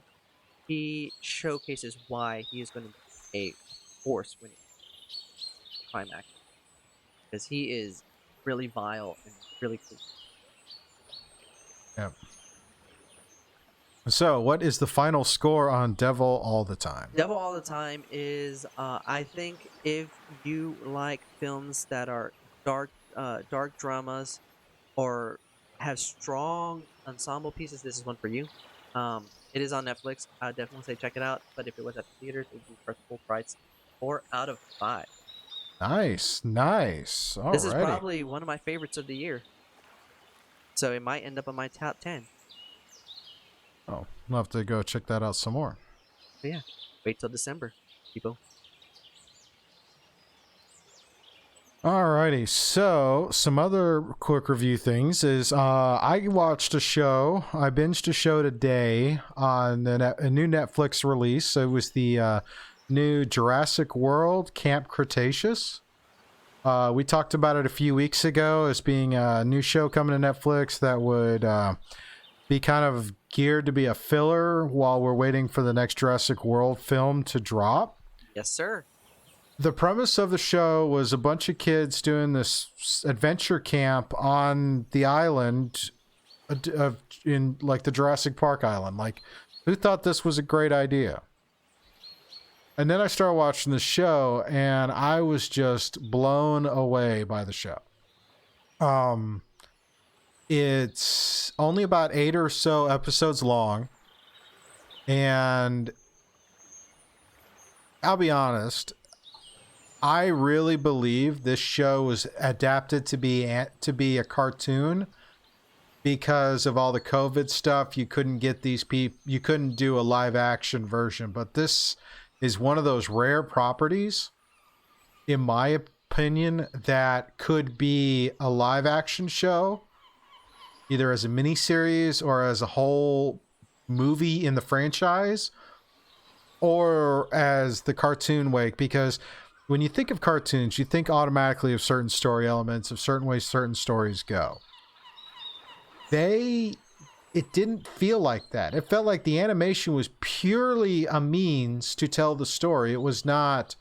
he showcases why he is going to be a force when it climax, because he is really vile and really cool. Yeah. So, what is the final score on Devil All the Time? Devil All the Time is, I think, if you like films that are dark dramas or have strong ensemble pieces, this is one for you. It is on Netflix. I would definitely say check it out. But if it was at the theaters, it would be for full price, 4 out of 5. Nice, nice. This is Alrighty. probably one of my favorites of the year, so it might end up on my top 10. Oh, I'll have to go check that out some more. But yeah, wait till December, people. Alrighty, so some other quick review things is I watched a show. I binged a show today on a new Netflix release. It was the new Jurassic World Camp Cretaceous. We talked about it a few weeks ago as being a new show coming to Netflix that would be kind of geared to be a filler while we're waiting for the next Jurassic World film to drop. Yes, sir. The premise of the show was a bunch of kids doing this adventure camp on the island in like the Jurassic Park island. Like, who thought this was a great idea? And then I started watching the show and I was just blown away by the show. It's only about 8 or so episodes long, and I'll be honest, I really believe this show was adapted to be a cartoon because of all the COVID stuff. You couldn't get these people, you couldn't do a live action version, but this is one of those rare properties, in my opinion, that could be a live action show, either as a mini series or as a whole movie in the franchise. or as the cartoon way, because when you think of cartoons, you think automatically of certain story elements, of certain ways certain stories go. It didn't feel like that. It felt like the animation was purely a means to tell the story. It was not,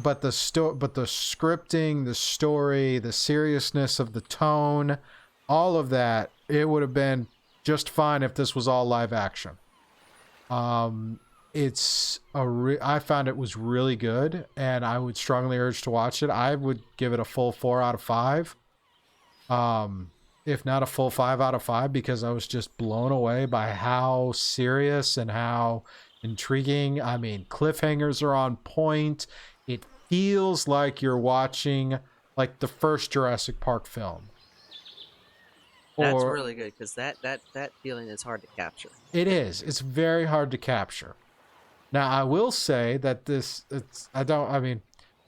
but the scripting, the story, the seriousness of the tone, all of that, it would have been just fine if this was all live action. I found it was really good, and I would strongly urge to watch it. I would give it a full 4 out of 5. If not a full 5 out of 5, because I was just blown away by how serious and how intriguing. I mean, cliffhangers are on point. It feels like you're watching like the first Jurassic Park film. That's really good, because that feeling is hard to capture. It is. It's very hard to capture. Now, I will say that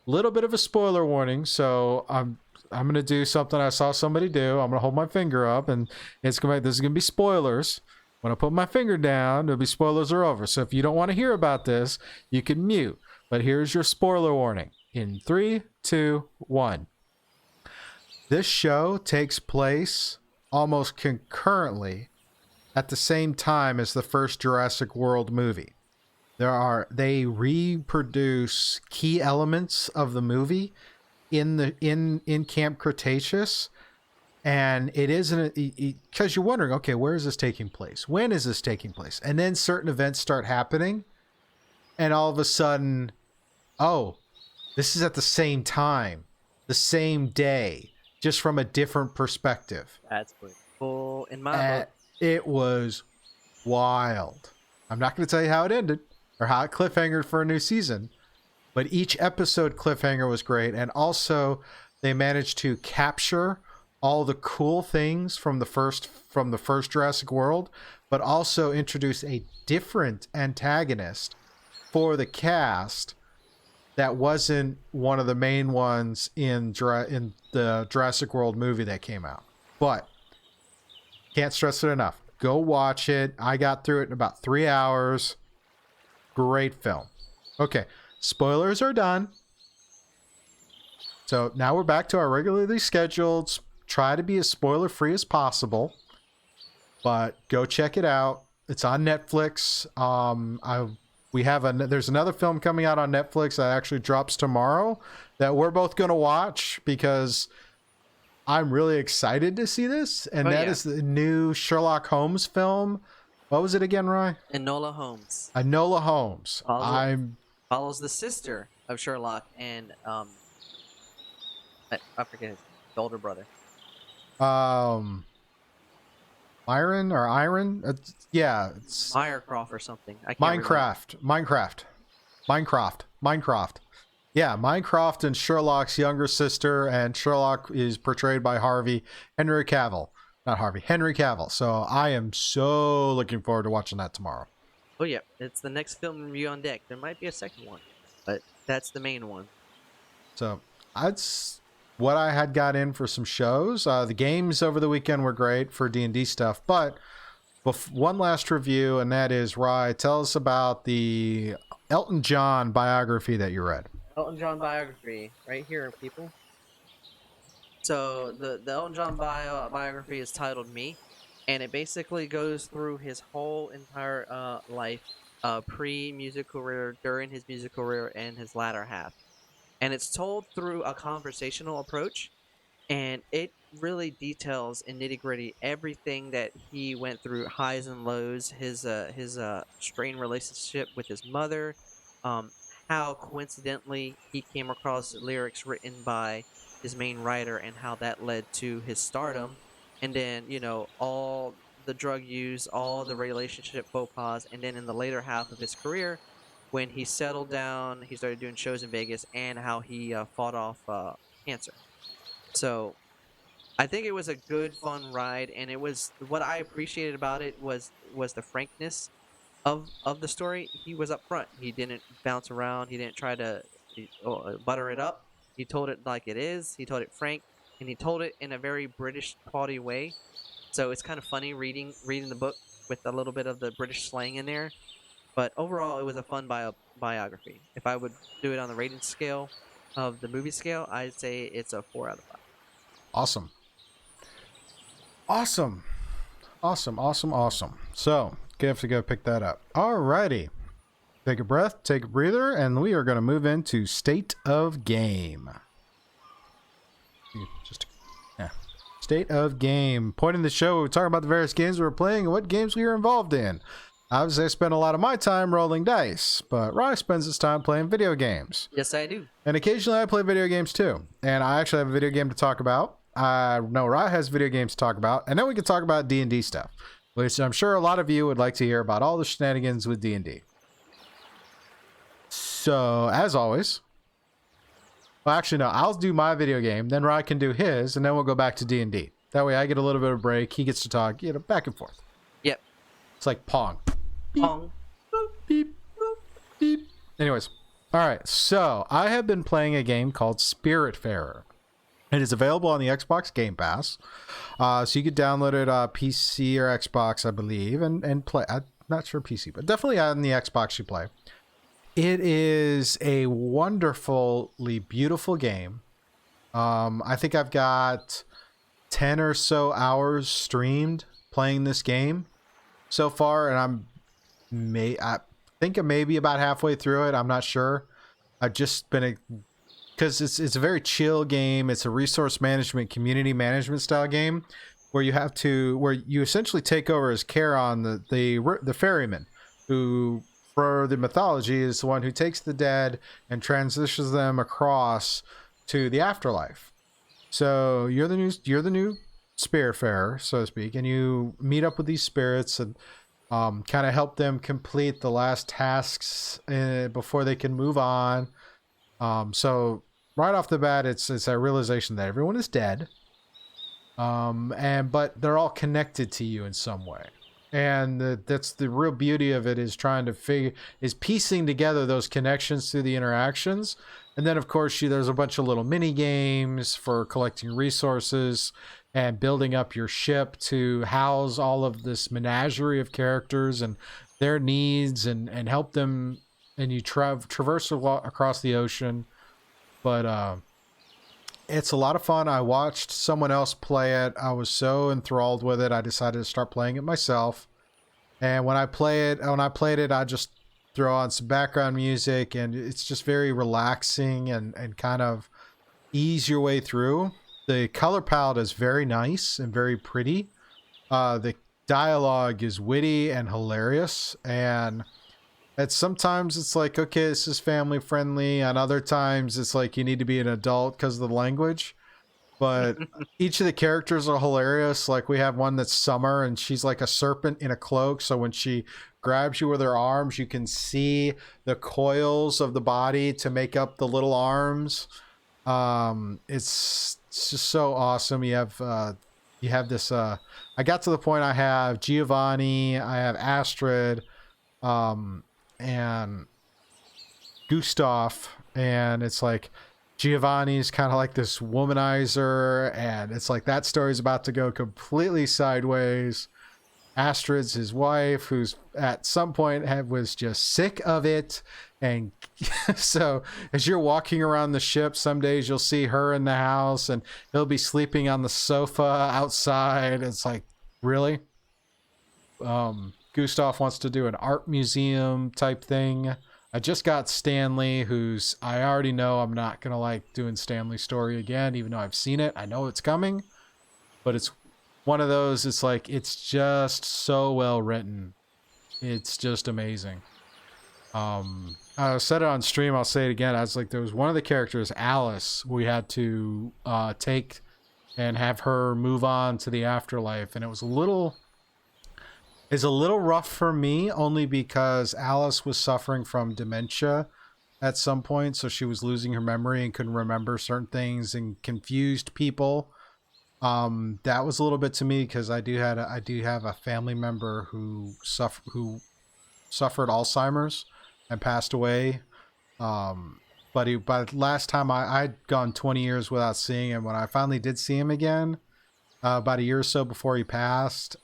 little bit of a spoiler warning, so I'm going to do something I saw somebody do. I'm going to hold my finger up, and this is going to be spoilers. When I put my finger down, it'll be spoilers are over. So if you don't want to hear about this, you can mute. But here's your spoiler warning. In 3, 2, 1. This show takes place almost concurrently at the same time as the first Jurassic World movie. They reproduce key elements of the movie in Camp Cretaceous, and it isn't because you're wondering, okay, where is this taking place? When is this taking place? And then certain events start happening, and all of a sudden, oh, this is at the same time, the same day, just from a different perspective. That's pretty cool in my book. It was wild. I'm not going to tell you how it ended or how it cliffhangered for a new season, but each episode cliffhanger was great. And also they managed to capture all the cool things from the first Jurassic World, but also introduce a different antagonist for the cast that wasn't one of the main ones in the Jurassic World movie that came out. But can't stress it enough. Go watch it. I got through it in about 3 hours. Great film. Okay, spoilers are done. So now we're back to our regularly scheduled. Try to be as spoiler-free as possible. But go check it out. It's on Netflix. There's another film coming out on Netflix that actually drops tomorrow that we're both going to watch because I'm really excited to see this. And is the new Sherlock Holmes film. What was it again, Rye? Enola Holmes. Enola Holmes. Follows the sister of Sherlock and I forget the older brother. Myron or Iron? It's Myrecroft or something. I can't Minecraft. Yeah, Minecraft and Sherlock's younger sister, and Sherlock is portrayed by Henry Cavill. So I am so looking forward to watching that tomorrow. Oh yeah, it's the next film review on deck. There might be a second one, but that's the main one. So that's what I had got in for some shows. The games over the weekend were great for D&D stuff, but one last review, and that is, Rye, tell us about the Elton John biography that you read. Elton John biography, right here, people. So the Elton John biography is titled Me, and it basically goes through his whole entire life, pre-music career, during his music career, and his latter half. And it's told through a conversational approach, and it really details in nitty-gritty everything that he went through, highs and lows, his strained relationship with his mother, how coincidentally he came across lyrics written by his main writer and how that led to his stardom, and then all the drug use, all the relationship faux pas, and then in the later half of his career when he settled down, he started doing shows in Vegas, and how he fought off cancer. So I think it was a good, fun ride, and it was what I appreciated about it was the frankness of the story. He was upfront. He didn't bounce around. He didn't try to butter it up. He told it like it is. He told it frank, and he told it in a very British quality way. So it's kind of funny reading the book with a little bit of the British slang in there. But overall, it was a fun biography. If I would do it on the rating scale of the movie scale, I'd say it's a 4 out of 5. Awesome. Awesome. Awesome. Awesome. Awesome. So, you have to go pick that up. Alrighty. Take a breath, take a breather, and we are going to move into State of Game. State of Game. Point in the show, we talk about the various games we're playing and what games we are involved in. Obviously, I spend a lot of my time rolling dice, but Ry spends his time playing video games. Yes, I do. And occasionally I play video games too. And I actually have a video game to talk about. I know Ry has video games to talk about. And then we can talk about D&D stuff, which I'm sure a lot of you would like to hear about all the shenanigans with D&D. So, as always, well, actually, no, I'll do my video game, then Ry can do his, and then we'll go back to D&D. That way I get a little bit of a break, he gets to talk, back and forth. Yep. It's like Pong. Beep, Pong. boop, beep, boop, beep. Anyways, all right, so I have been playing a game called Spiritfarer. It is available on the Xbox Game Pass, so you could download it PC or Xbox, I believe, and play. I'm not sure PC, but definitely on the Xbox you play. It is a wonderfully beautiful game. I think I've got 10 or so hours streamed playing this game so far, and I think I'm maybe about halfway through it. I'm not sure. I've just been because it's a very chill game. It's a resource management, community management style game where you essentially take over as Charon, the ferryman, who for the mythology is the one who takes the dead and transitions them across to the afterlife. So you're the new Spiritfarer, so to speak, and you meet up with these spirits and kind of help them complete the last tasks before they can move on. So right off the bat, it's a realization that everyone is dead, but they're all connected to you in some way. And that's the real beauty of it, is trying to piecing together those connections through the interactions. And then, of course, there's a bunch of little mini games for collecting resources and building up your ship to house all of this menagerie of characters and their needs and help them. And you traverse across the ocean. But it's a lot of fun. I watched someone else play it. I was so enthralled with it, I decided to start playing it myself. And when I played it, I just throw on some background music, and it's just very relaxing and kind of ease your way through. The color palette is very nice and very pretty. The dialogue is witty and hilarious, and sometimes it's like, okay, this is family friendly, and other times it's like you need to be an adult because of the language. But each of the characters are hilarious. Like, we have one that's Summer, and she's like a serpent in a cloak, so when she grabs you with her arms, you can see the coils of the body to make up the little arms. It's just so awesome. You have this I got to the point I have Giovanni, I have Astrid, and Gustav, and it's like Giovanni's kind of like this womanizer, and it's like that story's about to go completely sideways. Astrid's his wife, who's at some point was just sick of it, and so as you're walking around the ship, some days you'll see her in the house and he'll be sleeping on the sofa outside. It's like, really? Gustav wants to do an art museum type thing. I just got Stanley, who's, I already know I'm not going to like doing Stanley's story again, even though I've seen it. I know it's coming, but it's one of those, it's like, it's just so well written. It's just amazing. I said it on stream, I'll say it again. I was like, there was one of the characters, Alice, we had to take and have her move on to the afterlife, and it was a little rough for me, only because Alice was suffering from dementia at some point, so she was losing her memory and couldn't remember certain things and confused people. That was a little bit to me, because I do have a family member who suffered Alzheimer's and passed away. But last time I'd gone 20 years without seeing him. When I finally did see him again, about a year or so before he passed,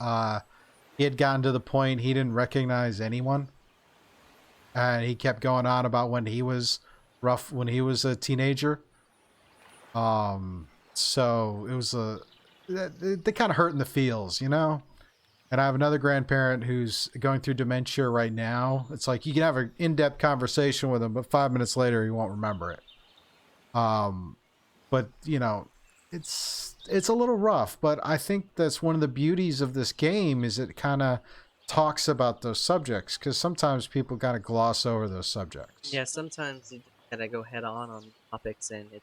he had gotten to the point he didn't recognize anyone. and he kept going on about when he was rough when he was a teenager. So it was they kind of hurt in the feels, you know. And I have another grandparent who's going through dementia right now. It's like you can have an in-depth conversation with him, but 5 minutes later he won't remember it. But you know, it's a little rough. But I think that's one of the beauties of this game is it kind of talks about those subjects, because sometimes people kind of gloss over those subjects. Yeah, sometimes you just gotta go head on topics, and a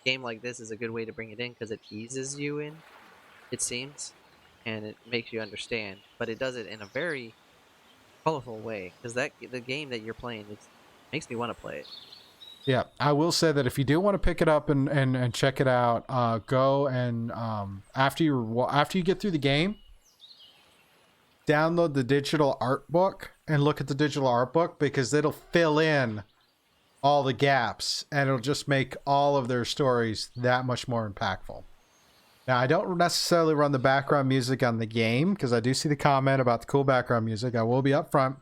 game like this is a good way to bring it in because it eases you in, it seems, and it makes you understand. But it does it in a very colorful way because the game that you're playing makes me want to play it. Yeah, I will say that if you do want to pick it up and check it out, go and after you get through the game, download the digital art book and look at the digital art book, because it'll fill in all the gaps and it'll just make all of their stories that much more impactful. Now, I don't necessarily run the background music on the game because I do see the comment about the cool background music. I will be upfront.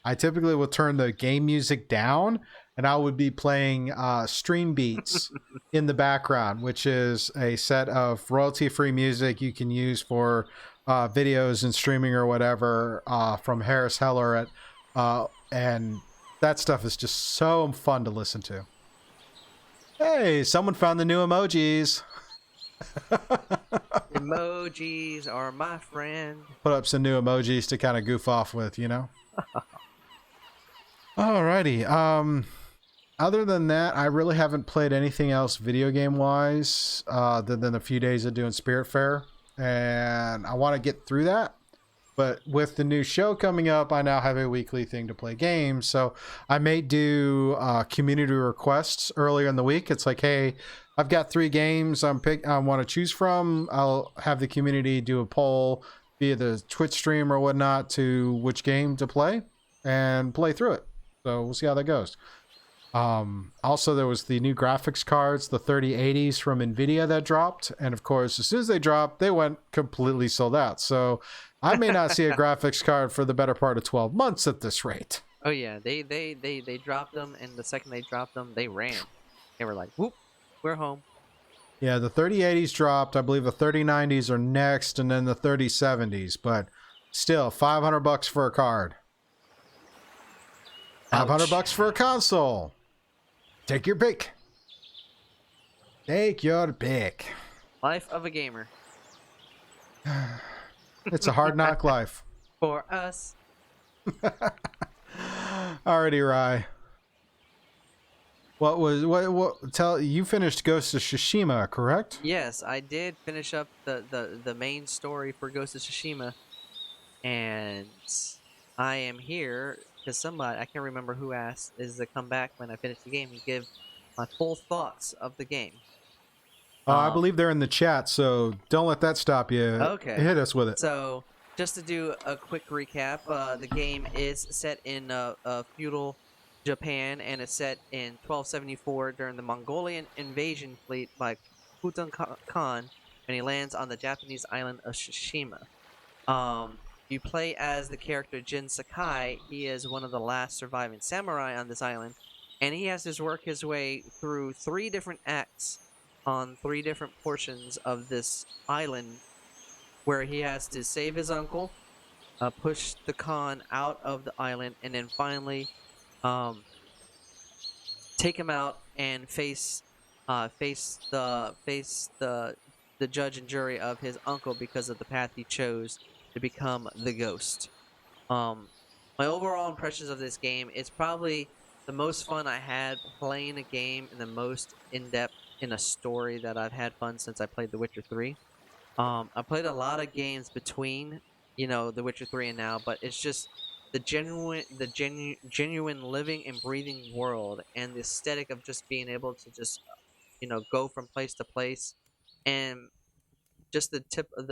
I typically will turn the game music down, and I would be playing stream beats in the background, which is a set of royalty-free music you can use for videos and streaming or whatever from Harris Heller and that stuff is just so fun to listen to. Hey, someone found the new emojis. Emojis are my friend. Put up some new emojis to kind of goof off with, you know. Alrighty. Other than that, I really haven't played anything else video game wise other than a few days of doing Spiritfarer, and I want to get through that. But with the new show coming up, I now have a weekly thing to play games. So I may do community requests earlier in the week. It's like, hey, I've got 3 games I want to choose from. I'll have the community do a poll via the Twitch stream or whatnot to which game to play and play through it. So we'll see how that goes. Also, there was the new graphics cards, the 3080s from NVIDIA that dropped. And of course, as soon as they dropped, they went completely sold out. So I may not see a graphics card for the better part of 12 months at this rate. Oh yeah, they dropped them, and the second they dropped them, they ran. They were like, whoop, we're home. Yeah, the 3080s dropped. I believe the 3090s are next, and then the 3070s. But still, $500 for a card. $500 for a console. Take your pick. Take your pick. Life of a gamer. It's a hard knock life. For us. Alrighty, Ry. What tell you finished Ghost of Tsushima, correct? Yes, I did finish up the main story for Ghost of Tsushima, and I am here because somebody, I can't remember who asked, is to come back when I finish the game and give my full thoughts of the game. I believe they're in the chat, so don't let that stop you. Okay. Hit us with it. So, just to do a quick recap, the game is set in feudal Japan, and it's set in 1274 during the Mongolian invasion fleet by Kublai Khan, and he lands on the Japanese island of Tsushima. You play as the character Jin Sakai. He is one of the last surviving samurai on this island, and he has to work his way through 3 different acts on 3 different portions of this island, where he has to save his uncle, push the Khan out of the island, and then finally take him out and face the judge and jury of his uncle because of the path he chose to become the ghost. My overall impressions of this game, it's probably the most fun I had playing a game and the most in-depth in a story that I've had fun since I played The Witcher 3. I played a lot of games between, The Witcher 3 and now, but it's just the genuine living and breathing world and the aesthetic of just being able to just, go from place to place, and just the tip of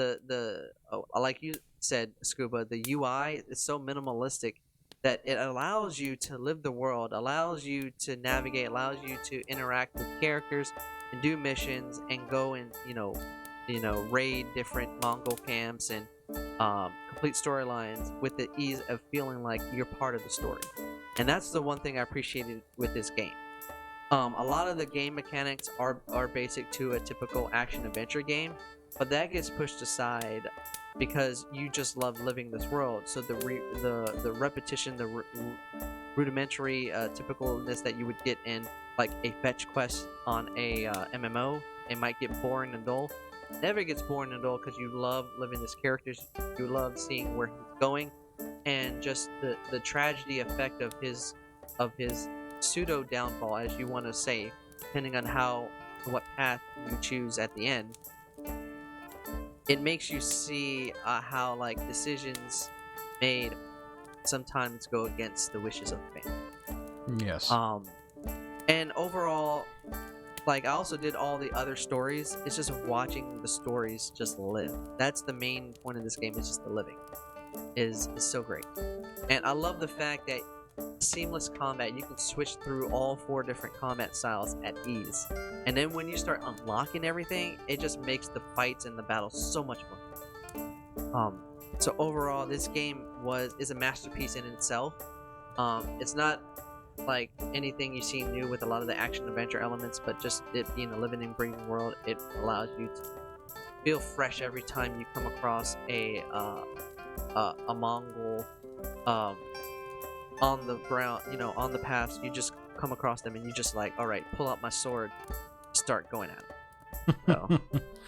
like you said, Scuba, the UI is so minimalistic that it allows you to live the world, allows you to navigate, allows you to interact with characters and do missions and go and raid different Mongol camps and complete storylines with the ease of feeling like you're part of the story. And that's the one thing I appreciated with this game. A lot of the game mechanics are basic to a typical action adventure game, but that gets pushed aside because you just love living this world. So the repetition, the rudimentary typicalness that you would get in like a fetch quest on a MMO, it might get boring and dull. Never gets boring and dull because you love living this characters, you love seeing where he's going, and just the tragedy effect of his pseudo downfall, as you want to say, depending on what path you choose at the end. It makes you see how like decisions made sometimes go against the wishes of the family. Yes. And overall, like I also did all the other stories. It's just watching the stories just live. That's the main point of this game. Is just the living. Is so great. And I love the fact that seamless combat, you can switch through all 4 different combat styles at ease. And then when you start unlocking everything, it just makes the fights and the battles so much fun. So overall, this game is a masterpiece in itself. It's not like anything you see new with a lot of the action adventure elements, but just it being a living and breathing world, it allows you to feel fresh every time you come across a Mongol on the ground, on the paths. You just come across them and you just like, all right, pull out my sword, start going at it. So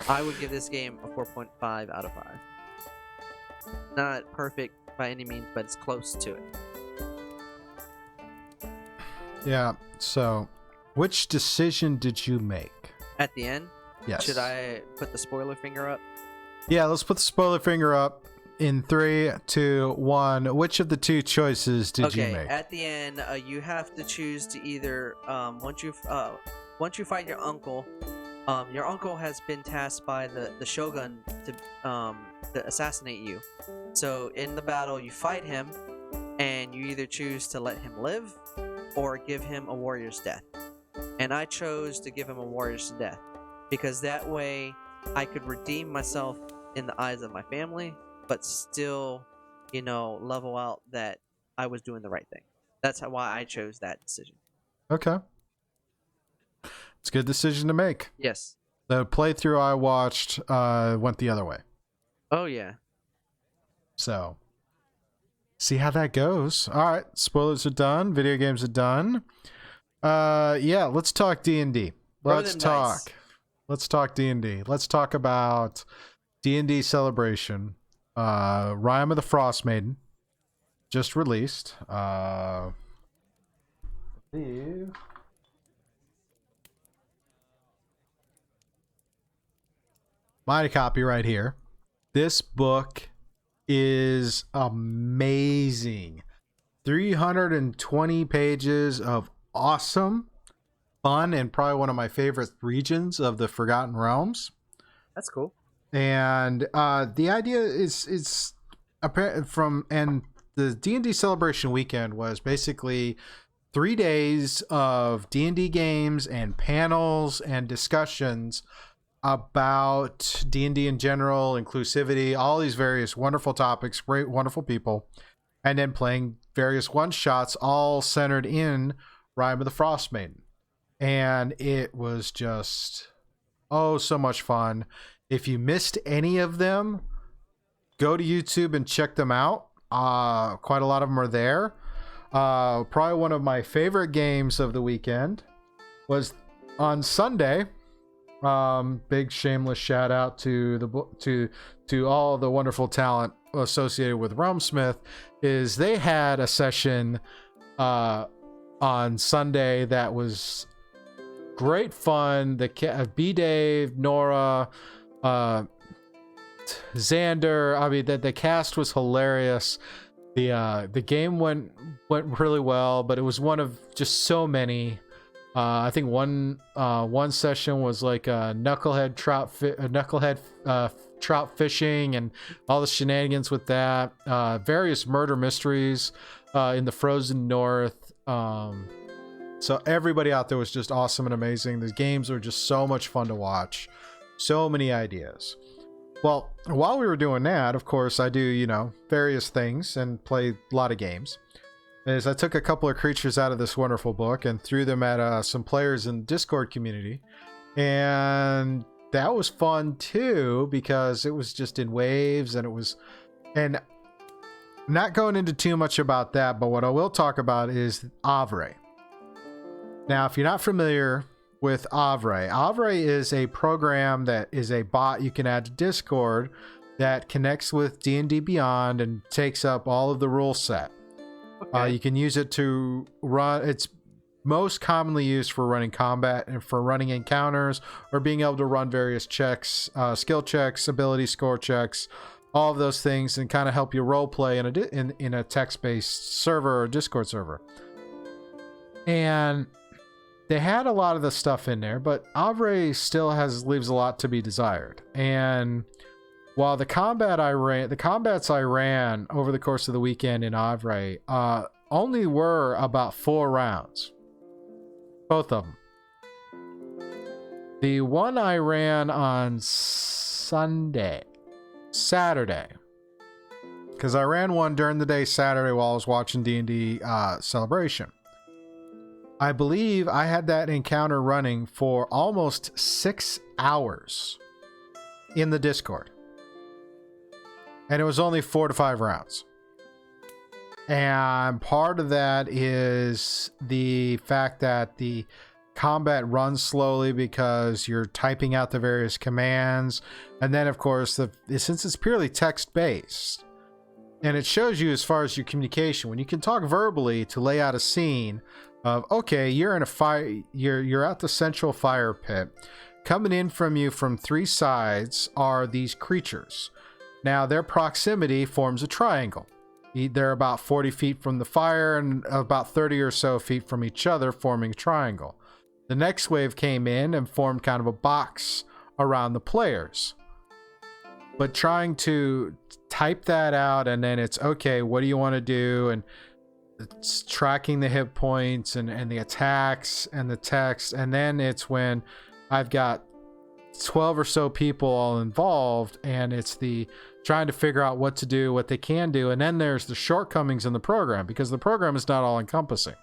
I would give this game a 4.5 out of 5. Not perfect by any means, but it's close to it. Yeah. So, which decision did you make at the end? Yes. Should I put the spoiler finger up? Yeah, let's put the spoiler finger up in 3, 2, 1. Which of the 2 choices did you make? At the end, you have to choose to either once you fight your uncle has been tasked by the shogun to assassinate you. So in the battle, you fight him, and you either choose to let him live or give him a warrior's death. And I chose to give him a warrior's death because that way I could redeem myself in the eyes of my family, but still, level out that I was doing the right thing. That's why I chose that decision. Okay. It's a good decision to make. Yes. The playthrough I watched went the other way. Oh, yeah. So, see how that goes. All right. Spoilers are done. Video games are done. Yeah, let's talk D&D. Let's talk D&D. Let's talk about D&D Celebration. Rime of the Frost Maiden just released. My copy right here. This book is amazing. 320 pages of awesome, fun, and probably one of my favorite regions of the Forgotten Realms. That's cool. And the idea is apparent from, and the D&D Celebration weekend was basically 3 days of D&D games and panels and discussions about D&D in general, inclusivity, all these various wonderful topics, great, wonderful people, and then playing various one-shots all centered in Rime of the Frost Maiden. And it was just, so much fun. If you missed any of them, go to YouTube and check them out. Quite a lot of them are there. Probably one of my favorite games of the weekend was on Sunday. Big shameless shout out to all the wonderful talent associated with Realmsmith. Is they had a session on Sunday that was great fun. The B Dave, Nora, Xander. I mean, the cast was hilarious. The game went really well, but it was one of just so many. I think one session was like a knucklehead trout fishing and all the shenanigans with that. Various murder mysteries in the frozen north. So everybody out there was just awesome and amazing. The games were just so much fun to watch. So many ideas. Well, while we were doing that, of course, I do, various things and play a lot of games. is I took a couple of creatures out of this wonderful book and threw them at some players in the Discord community. And that was fun too, because it was just in waves and not going into too much about that, but what I will talk about is Avre. Now, if you're not familiar with Avre is a program that is a bot you can add to Discord that connects with D&D Beyond and takes up all of the rule set. Okay. You can use it to run. It's most commonly used for running combat and for running encounters or being able to run various checks, skill checks, ability score checks, all of those things, and kind of help you role play in a text-based server or Discord server. And they had a lot of the stuff in there, but Avre still leaves a lot to be desired. And while the combats I ran over the course of the weekend in Avre only were about 4 rounds. Both of them. The one I ran on Saturday, because I ran one during the day Saturday while I was watching D&D Celebration. I believe I had that encounter running for almost 6 hours in the Discord. And it was only 4 to 5 rounds. And part of that is the fact that the combat runs slowly because you're typing out the various commands. And then, of course, since it's purely text-based, and it shows you as far as your communication, when you can talk verbally to lay out a scene of, okay, you're in a fire, you're at the central fire pit. Coming in from you from 3 sides are these creatures. Now, their proximity forms a triangle. They're about 40 feet from the fire and about 30 or so feet from each other, forming a triangle. The next wave came in and formed kind of a box around the players. But trying to type that out, and then it's, okay, what do you want to do? And it's tracking the hit points and the attacks and the text. And then it's when I've got 12 or so people all involved, and it's the trying to figure out what to do, what they can do. And then there's the shortcomings in the program, because the program is not all encompassing.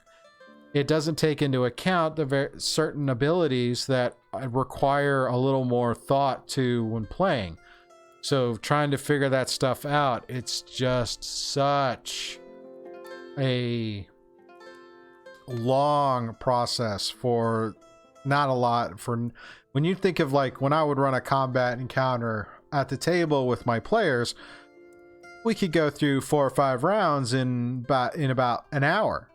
It doesn't take into account the certain abilities that require a little more thought to when playing. So trying to figure that stuff out, it's just such a long process for not a lot. For when you think of like when I would run a combat encounter at the table with my players, we could go through 4 or 5 rounds in about an hour.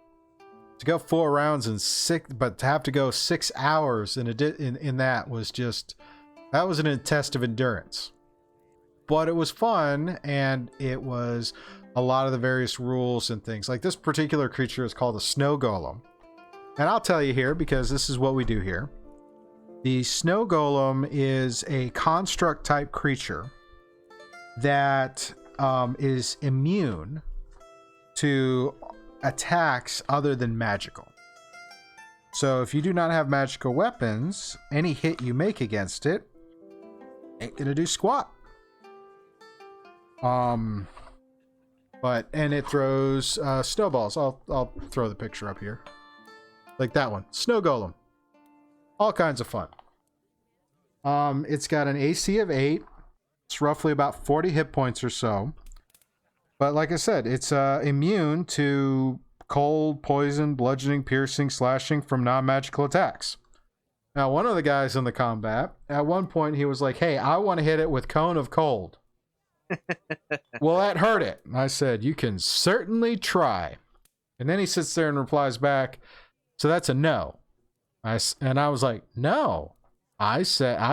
To go 4 rounds in 6, but to have to go 6 hours in that was a test of endurance. But it was fun, and it was a lot of the various rules and things. Like this particular creature is called a snow golem. And I'll tell you here, because this is what we do here. The snow golem is a construct type creature that is immune to attacks other than magical. So if you do not have magical weapons, any hit you make against it ain't gonna do squat. And it throws snowballs. I'll throw the picture up here, like that one. Snow golem, all kinds of fun. It's got an AC of 8. It's roughly about 40 hit points or so. But like I said, it's immune to cold, poison, bludgeoning, piercing, slashing from non-magical attacks. Now, one of the guys in the combat, at one point, he was like, hey, I want to hit it with Cone of Cold. Will that hurt it? And I said, you can certainly try. And then he sits there and replies back, so that's a no. And I was like, no. I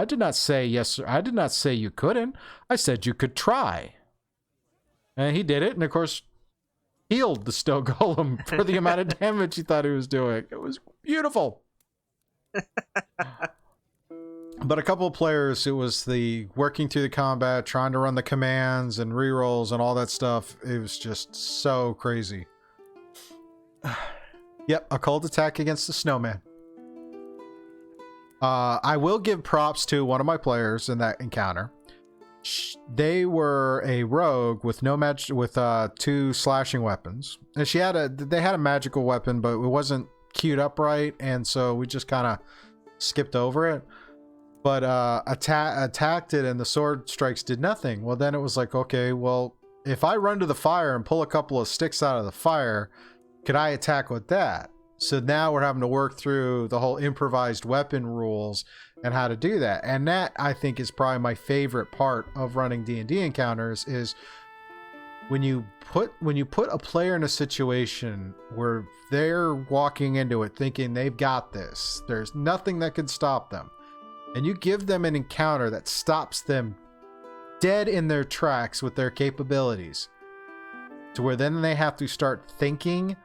did not say yes, sir. I did not say you couldn't. I said you could try. And he did it, and of course, healed the snow golem for the amount of damage he thought he was doing. It was beautiful. But a couple of players, it was the working through the combat, trying to run the commands and rerolls and all that stuff. It was just so crazy. Yep, a cold attack against the snowman. I will give props to one of my players in that encounter. They were a rogue with no with 2 slashing weapons, and they had a magical weapon, but it wasn't queued up right, and so we just kind of skipped over it. But attacked it, and the sword strikes did nothing. Well, then it was like, okay, well, if I run to the fire and pull a couple of sticks out of the fire, could I attack with that? So now we're having to work through the whole improvised weapon rules and how to do that. And that, I think, is probably my favorite part of running D&D encounters, is when you put a player in a situation where they're walking into it thinking they've got this, there's nothing that can stop them, and you give them an encounter that stops them dead in their tracks with their capabilities, to where then they have to start thinking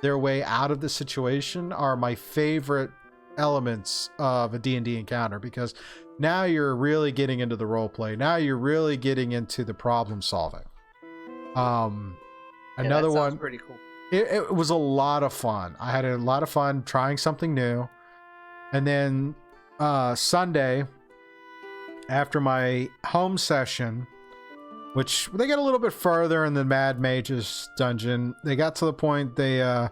their way out of the situation, are my favorite elements of a D&D encounter, because now you're really getting into the role play. Now you're really getting into the problem solving. Another that sounds one, pretty cool. It was a lot of fun. I had a lot of fun trying something new. And then Sunday, after my home session, which they got a little bit further in the Mad Mage's dungeon, they got to the point they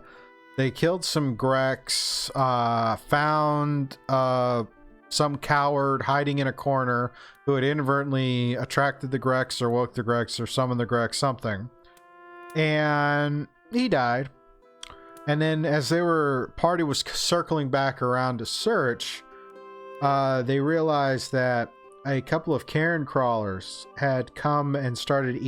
killed some Grex, found some coward hiding in a corner who had inadvertently attracted the Grex or woke the Grex or summoned the Grex, something. And he died. And then as party was circling back around to search, they realized that a couple of cairn crawlers had come and started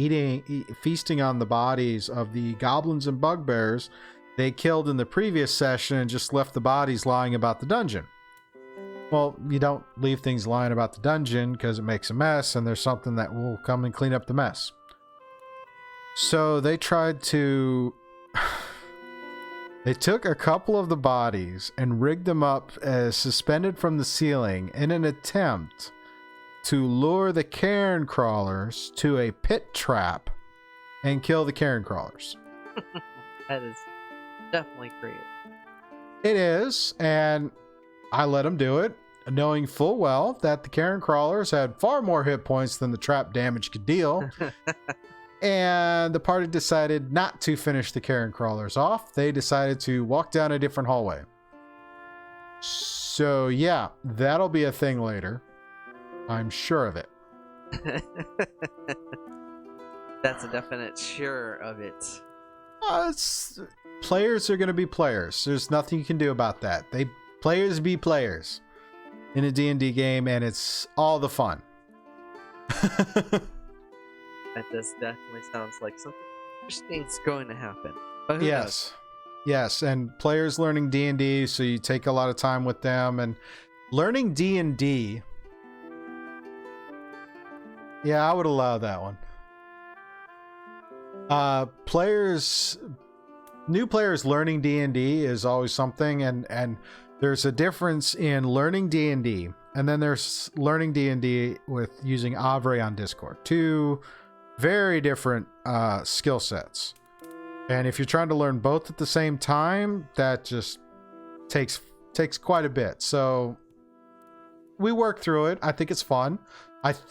feasting on the bodies of the goblins and bugbears they killed in the previous session, and just left the bodies lying about the dungeon. Well, you don't leave things lying about the dungeon because it makes a mess, and there's something that will come and clean up the mess. So they tried to... They took a couple of the bodies and rigged them up as suspended from the ceiling in an attempt to lure the cairn crawlers to a pit trap and kill the cairn crawlers. That is definitely creative. It is, and I let them do it, knowing full well that the cairn crawlers had far more hit points than the trap damage could deal. And the party decided not to finish the cairn crawlers off. They decided to walk down a different hallway. So yeah, that'll be a thing later. I'm sure of it. That's a definite sure of it. Players are going to be players. There's nothing you can do about that. Players be players in a D&D game, and it's all the fun. That just definitely sounds like something interesting's going to happen. But who knows? Yes, and players learning D&D, so you take a lot of time with them, and learning D&D. Yeah, I would allow that one. New players learning D&D is always something, and there's a difference in learning D&D, and then there's learning D&D with using Avre on Discord. Two very different skill sets. And if you're trying to learn both at the same time, that just takes quite a bit. So we work through it. I think it's fun.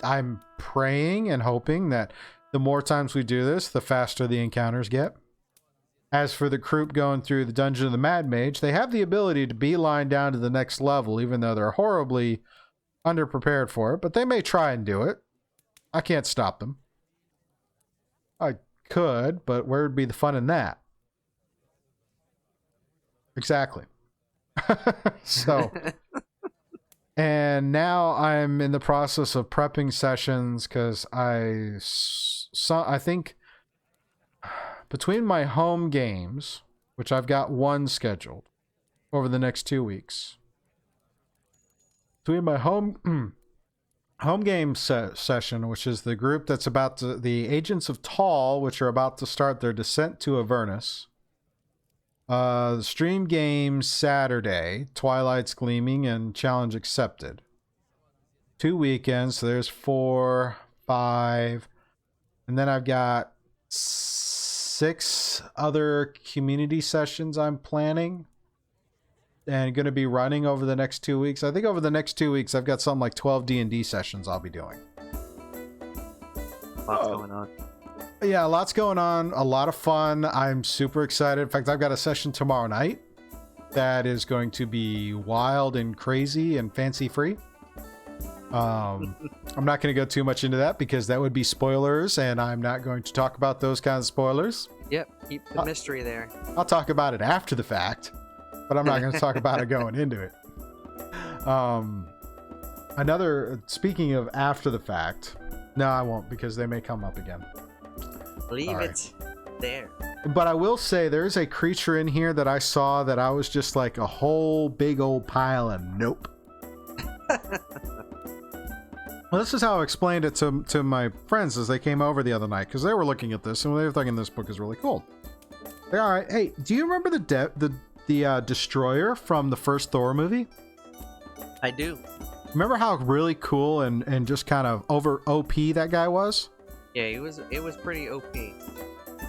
I'm praying and hoping that the more times we do this, the faster the encounters get. As for the group going through the Dungeon of the Mad Mage, they have the ability to beeline down to the next level, even though they're horribly underprepared for it. But they may try and do it. I can't stop them. I could, but where would be the fun in that? Exactly. So, and now I'm in the process of prepping sessions because I think between my home games, which I've got one scheduled over the next 2 weeks, between my home game session, which is the group that's the Agents of Tall, which are about to start their descent to Avernus. The stream games Saturday, Twlights Gleaming and Challenge Accepted. 2 weekends, so there's 4, 5, and then I've got 6 other community sessions I'm planning and going to be running over the next 2 weeks. I think over the next 2 weeks, I've got something like 12 D&D sessions I'll be doing. Lots going on. Yeah, lots going on. A lot of fun. I'm super excited. In fact, I've got a session tomorrow night that is going to be wild and crazy and fancy free. I'm not going to go too much into that because that would be spoilers, and I'm not going to talk about those kinds of spoilers. Yep, keep the mystery there. I'll talk about it after the fact, but I'm not going to talk about it going into it. Speaking of after the fact, no, I won't, because they may come up again. Leave it there. But I will say there's a creature in here that I saw that I was just like a whole big old pile of nope. Well, this is how I explained it to my friends as they came over the other night, because they were looking at this and they were thinking this book is really cool. Like, all right, hey, do you remember the destroyer from the first Thor movie? I do. Remember how really cool and just kind of over OP that guy was? Yeah, it was pretty OP.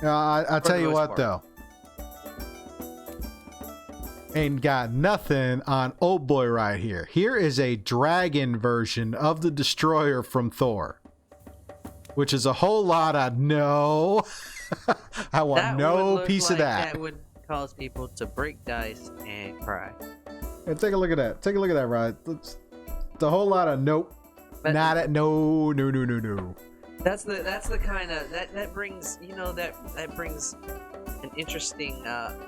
I tell you what, though. Ain't got nothing on old boy right here. Here is a dragon version of the destroyer from Thor, which is a whole lot of no. I want That no would look piece like of that. That would cause people to break dice and cry. Hey, take a look at that. Take a look at that, right? That's the whole lot of nope. But Not at no. That's the kind of that brings that brings an interesting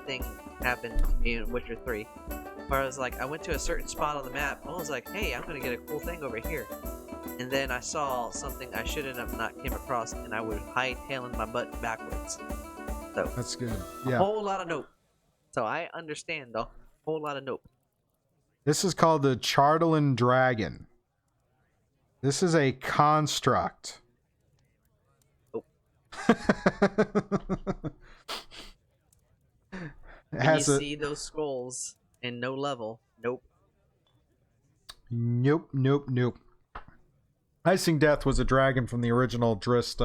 thing happened to me in Witcher 3, where I was like, I went to a certain spot on the map. I was like, hey, I'm gonna get a cool thing over here, and then I saw something I shouldn't have not came across, and I was hightailing my butt backwards. So That's good. Yeah. a whole lot of nope. So I understand though. Whole lot of nope. This is called the Chardalin Dragon. This is a construct. Nope. Can you see those skulls and no level? Nope. Nope. Icing Death was a dragon from the original Drizzt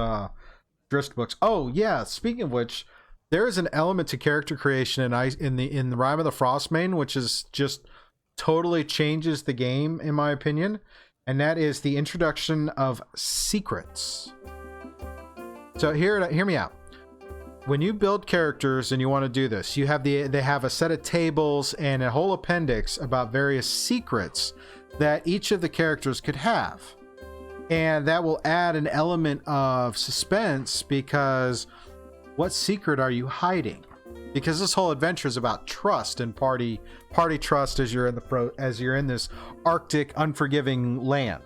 books. Oh yeah, speaking of which, there is an element to character creation in the Rime of the Frost Maiden, which is just totally changes the game, in my opinion, and that is the introduction of secrets. So hear me out. When you build characters and you want to do this, they have a set of tables and a whole appendix about various secrets that each of the characters could have. And that will add an element of suspense, because what secret are you hiding? Because this whole adventure is about trust and party trust as you're in this Arctic unforgiving land.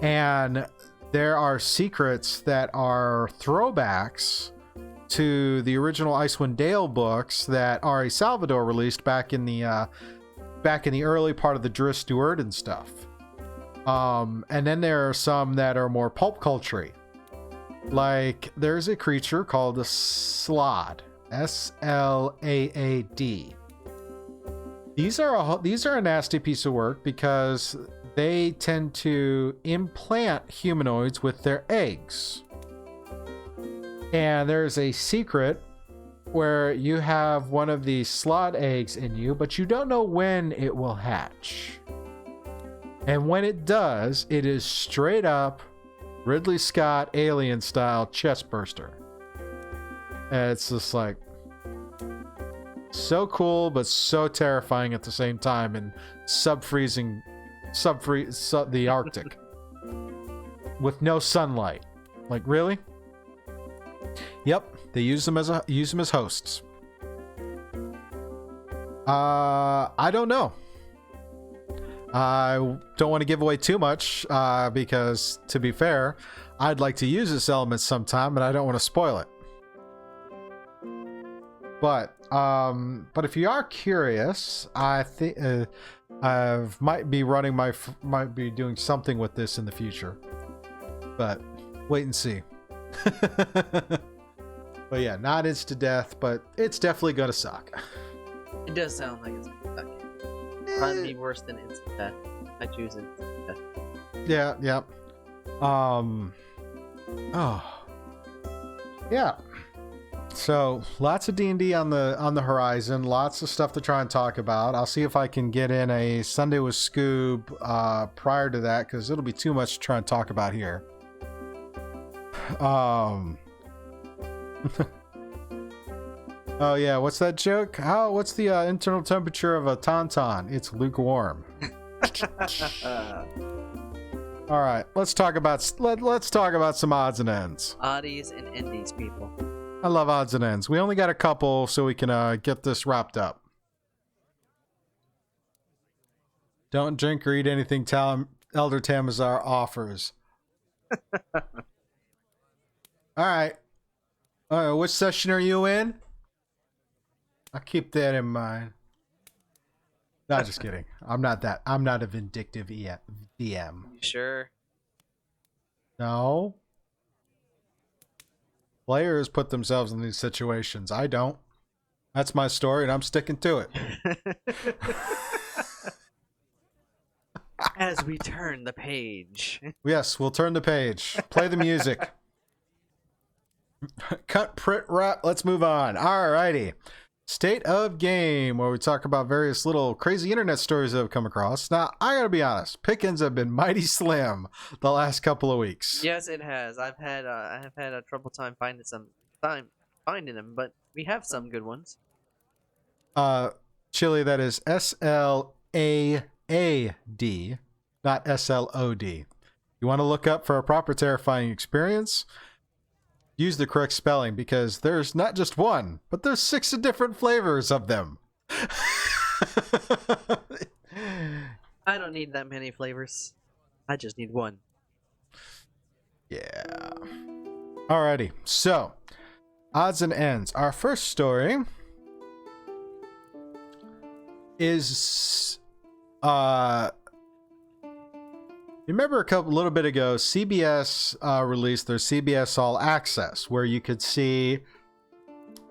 And there are secrets that are throwbacks to the original Icewind Dale books that Ari Salvador released back in the early part of the Drizzt Do'Urden stuff. And then there are some that are more pulp culture-y. Like there's a creature called a Slaad, Slaad. These are a nasty piece of work because they tend to implant humanoids with their eggs. And there's a secret where you have one of these Slaad eggs in you, but you don't know when it will hatch. And when it does, it is straight up Ridley Scott alien style chest burster. And it's just like so cool, but so terrifying at the same time, and the Arctic with no sunlight. Like, really? Yep, they use them as hosts. I don't know. I don't want to give away too much because, to be fair, I'd like to use this element sometime, but I don't want to spoil it. But if you are curious, I think I might be doing something with this in the future. But wait and see. But yeah, not insta death, but it's definitely gonna suck. It does sound like it's gonna suck. Probably be worse than instant death. I choose instant death. Yeah. Yeah. So lots of D&D on the horizon. Lots of stuff to try and talk about. I'll see if I can get in a Sunday with Scoob prior to that, because it'll be too much to try and talk about here. Oh yeah, what's that joke? What's the internal temperature of a tauntaun? It's lukewarm. All right, let's talk about some odds and ends. Oddies and endies, people. I love odds and ends. We only got a couple, so we can get this wrapped up. Don't drink or eat anything Elder Tamazar offers. All right. Which session are you in? I'll keep that in mind. No, just kidding. I'm not a vindictive DM. You sure? No. Players put themselves in these situations. I don't. That's my story, and I'm sticking to it. As we turn the page. Yes, we'll turn the page. Play the music. Cut, print, wrap. Let's move on. Alrighty. State of Game, where we talk about various little crazy internet stories that have come across. Now, I gotta be honest, pickings have been mighty slim the last couple of weeks. Yes, it has. I have had a trouble time finding them, but we have some good ones. Chili, that is SLAAD, not SLOD. You want to look up for a proper terrifying experience? Use the correct spelling, because there's not just one, but there's 6 different flavors of them. I don't need that many flavors. I just need one. Yeah. Alrighty. So, odds and ends. Our first story is remember a little bit ago, CBS released their CBS All Access, where you could see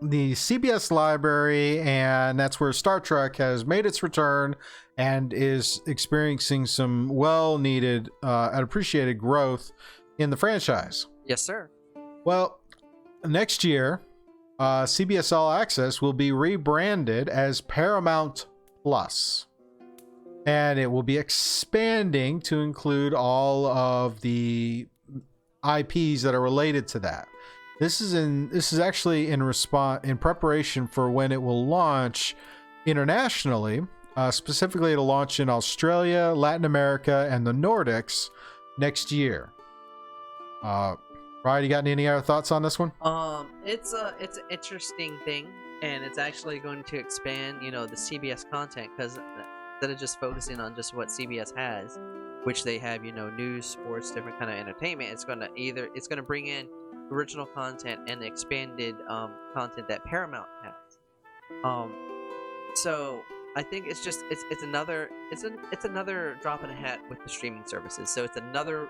the CBS library, and that's where Star Trek has made its return and is experiencing some well-needed and appreciated growth in the franchise. Yes, sir. Well, next year, CBS All Access will be rebranded as Paramount Plus. And it will be expanding to include all of the IPs that are related to that. This is actually in preparation for when it will launch internationally. Specifically, it'll launch in Australia, Latin America, and the Nordics next year. Ryan, you got any other thoughts on this one? It's an interesting thing, and it's actually going to expand, the CBS content, because instead of just focusing on just what CBS has, which they have, news, sports, different kind of entertainment, it's gonna bring in original content and expanded content that Paramount has. So I think it's another drop in a hat with the streaming services. So it's another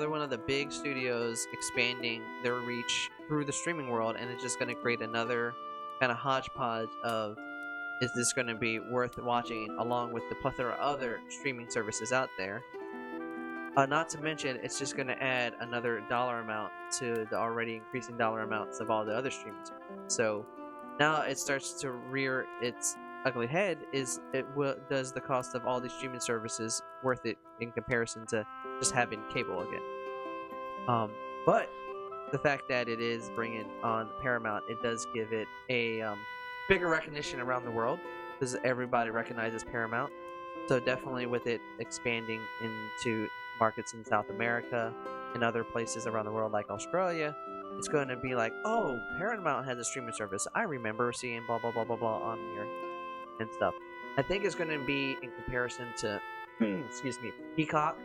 one of the big studios expanding their reach through the streaming world, and it's just going to create another kind of hodgepodge of, is this going to be worth watching along with the plethora of other streaming services out there? Not to mention, it's just going to add another dollar amount to the already increasing dollar amounts of all the other streaming services. So now it starts to rear its ugly head. Does the cost of all these streaming services worth it in comparison to just having cable again? But the fact that it is bringing on Paramount, it does give it a bigger recognition around the world, because everybody recognizes Paramount. So definitely with it expanding into markets in South America and other places around the world like Australia, it's going to be like, oh, Paramount has a streaming service. I remember seeing blah, blah, blah, blah, blah on here and stuff. I think it's going to be in comparison to, Peacock,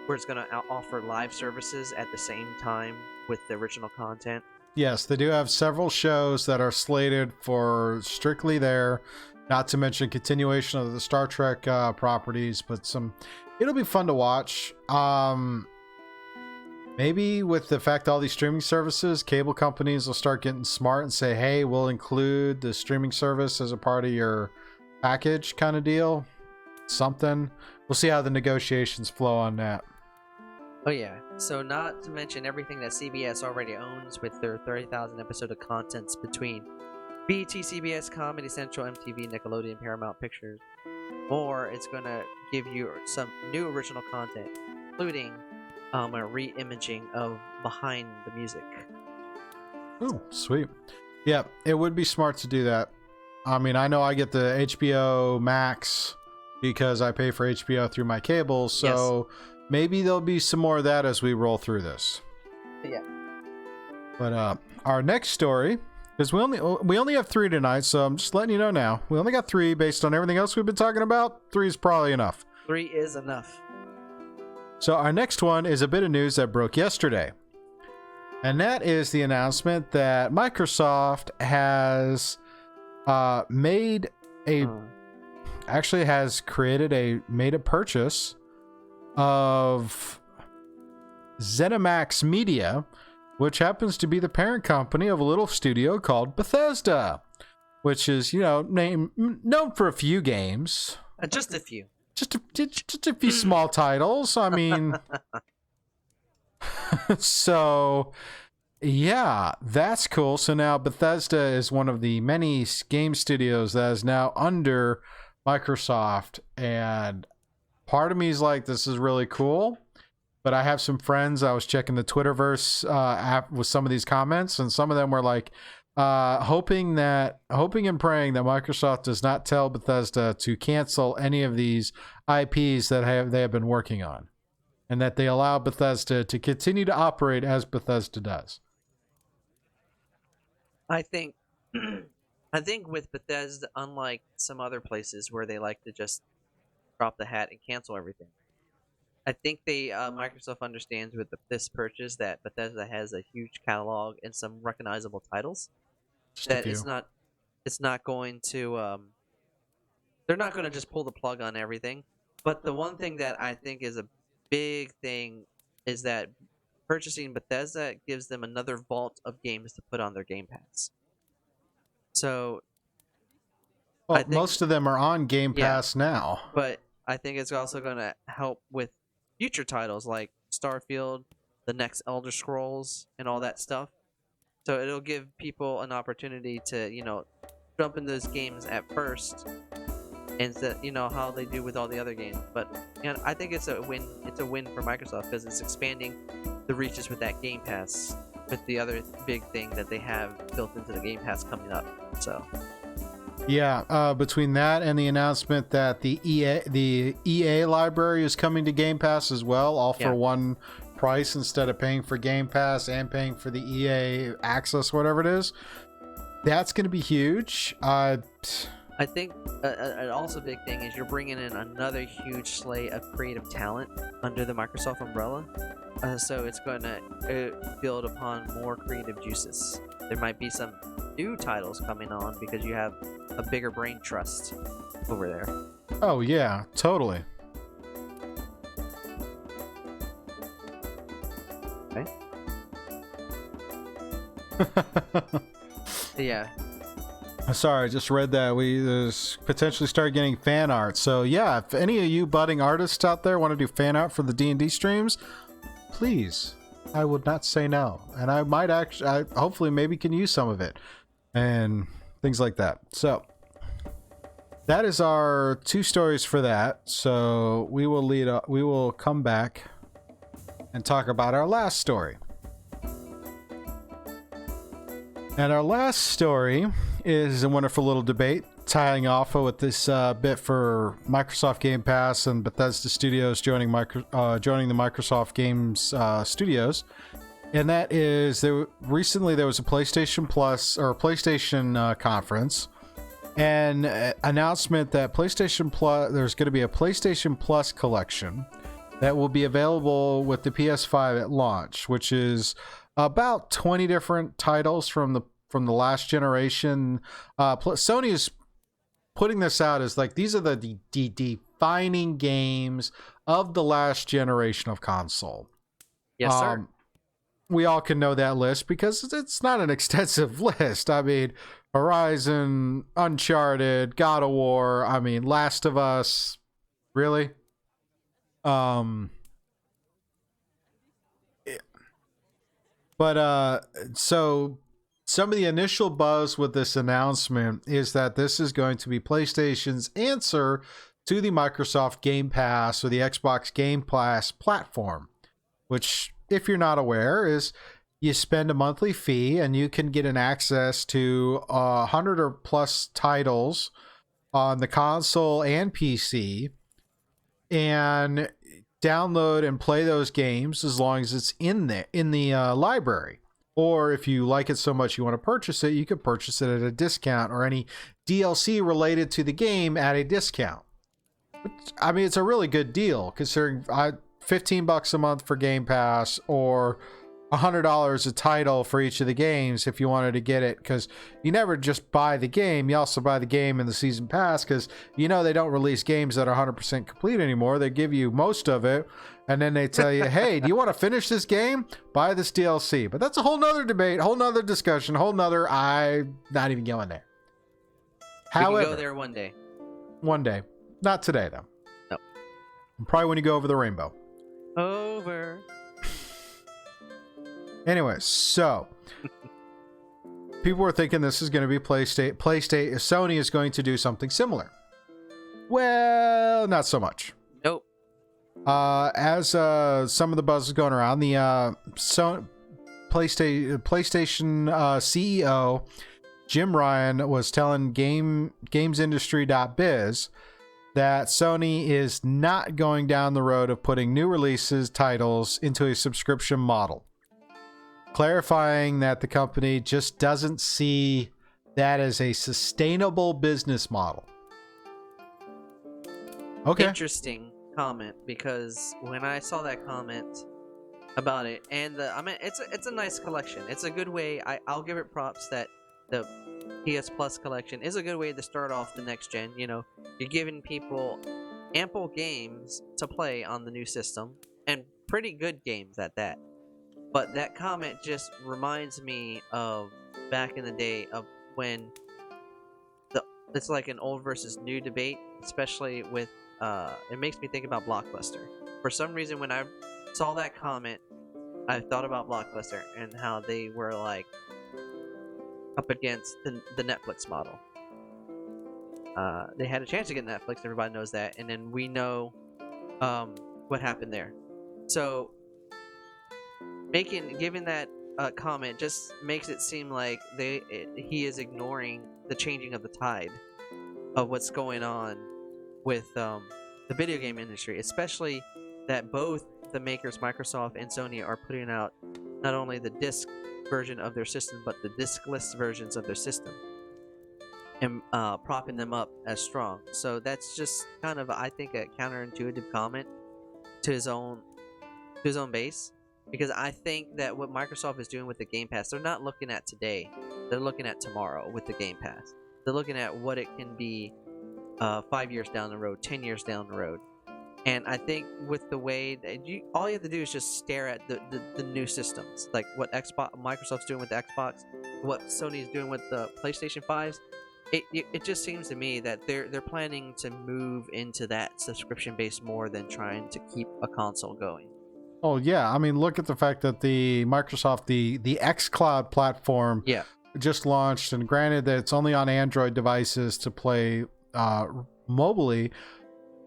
where it's going to offer live services at the same time with the original content. Yes, they do have several shows that are slated for strictly there, not to mention continuation of the Star Trek properties, but it'll be fun to watch. Maybe with the fact all these streaming services, cable companies will start getting smart and say, hey, we'll include the streaming service as a part of your package kind of deal. Something. We'll see how the negotiations flow on that. Oh yeah, so not to mention everything that CBS already owns with their 30,000 episode of contents between BET, CBS, Comedy Central, MTV, Nickelodeon, Paramount Pictures. Or it's going to give you some new original content, including a re-imaging of behind the music. Oh, sweet. Yeah, it would be smart to do that. I mean, I know I get the HBO Max because I pay for HBO through my cable, so maybe there'll be some more of that as we roll through this. Yeah. But our next story, because we only have 3 tonight, so I'm just letting you know now. We only got 3 based on everything else we've been talking about. 3 is probably enough. 3 is enough. So our next one is a bit of news that broke yesterday. And that is the announcement that Microsoft has made a purchase of ZeniMax Media, which happens to be the parent company of a little studio called Bethesda, which is, known for a few games. Just a few. Just a few small titles. I mean, so yeah, that's cool. So now Bethesda is one of the many game studios that is now under Microsoft, and part of me is like, this is really cool. But I have some friends, I was checking the Twitterverse app with some of these comments, and some of them were like, hoping and praying that Microsoft does not tell Bethesda to cancel any of these IPs that they have been working on, and that they allow Bethesda to continue to operate as Bethesda does. I think with Bethesda, unlike some other places where they like to just drop the hat and cancel everything, I think Microsoft understands with this purchase that Bethesda has a huge catalog and some recognizable titles. That it's not going to they're not going to just pull the plug on everything. But the one thing that I think is a big thing is that purchasing Bethesda gives them another vault of games to put on their Game Pass. So most of them are on Game Pass now. But I think it's also going to help with future titles like Starfield, the next Elder Scrolls, and all that stuff. So it'll give people an opportunity to, jump in those games at first, and how they do with all the other games. But I think it's a win. It's a win for Microsoft because it's expanding the reaches with that Game Pass, with the other big thing that they have built into the Game Pass coming up. So. Yeah, between that and the announcement that the EA library is coming to Game Pass as well, all for one price instead of paying for Game Pass and paying for the EA access, whatever it is, that's going to be huge. I think an also big thing is you're bringing in another huge slate of creative talent under the Microsoft umbrella. So it's going to build upon more creative juices. There might be some new titles coming on because you have a bigger brain trust over there. Oh, yeah, totally. Okay. Yeah. Sorry, I just read that we potentially start getting fan art. So yeah, if any of you budding artists out there want to do fan art for the D&D streams, please, I would not say no. And I might actually, hopefully maybe can use some of it and things like that. So that is our 2 stories for that. So we will come back and talk about our last story. And our last story is a wonderful little debate tying off with this bit for Microsoft Game Pass and Bethesda Studios joining the Microsoft Games Studios. And that is, recently there was a PlayStation Plus or PlayStation conference, and announcement that PlayStation Plus, there's going to be a PlayStation Plus collection that will be available with the PS5 at launch, which is about 20 different titles from the last generation. Sony is putting this out as like, these are the defining games of the last generation of console. Yes, sir. We all can know that list because it's not an extensive list. I mean, Horizon, Uncharted, God of War, I mean, Last of Us, really? So some of the initial buzz with this announcement is that this is going to be PlayStation's answer to the Microsoft Game Pass or the Xbox Game Pass platform. which, if you're not aware, is you spend a monthly fee and you can get an access to 100 or plus titles on the console and PC, and download and play those games as long as it's in the library. Or if you like it so much you want to purchase it, you could purchase it at a discount, or any DLC related to the game at a discount. I mean, it's a really good deal considering $15 a month for Game Pass, or $100 a title for each of the games if you wanted to get it, because you never just buy the game, you also buy the game and the season pass, because they don't release games that are 100% complete anymore. They give you most of it, and then they tell you, hey, do you want to finish this game? Buy this DLC. But that's a whole nother debate, whole nother discussion, I'm not even going there. However, we can go there one day. One day. Not today, though. No. Probably when you go over the rainbow. Over. Anyway, so people were thinking this is going to be PlayStation. Sony is going to do something similar. Well, not so much. Nope. As some of the buzz is going around, the PlayStation CEO Jim Ryan was telling GamesIndustry.biz that Sony is not going down the road of putting new releases titles into a subscription model, clarifying that the company just doesn't see that as a sustainable business model. Okay. Interesting comment, because when I saw that comment about it, and it's a nice collection. It's a good way. I'll give it props that the PS Plus collection is a good way to start off the next gen. You're giving people ample games to play on the new system, and pretty good games at that. But that comment just reminds me of back in the day of when it's like an old versus new debate, especially with it makes me think about Blockbuster. For some reason, when I saw that comment, I thought about Blockbuster and how they were like up against the Netflix model. They had a chance to get Netflix, everybody knows that, and then we know what happened there. So giving that comment just makes it seem like he is ignoring the changing of the tide of what's going on with the video game industry, especially that both the makers, Microsoft and Sony, are putting out not only the disc version of their system, but the discless versions of their system, and propping them up as strong. So that's just kind of, I think, a counterintuitive comment to his own base, because I think that what Microsoft is doing with the Game Pass, they're not looking at today, they're looking at tomorrow with the Game Pass. They're looking at what it can be 5 years down the road, 10 years down the road. And I think with the way that all you have to do is just stare at the new systems, like what Microsoft's doing with the Xbox, what Sony's doing with the PlayStation 5s. It just seems to me that they're planning to move into that subscription base more than trying to keep a console going. Oh yeah, I mean, look at the fact that the Microsoft the xCloud platform just launched, and granted that it's only on Android devices to play mobilely,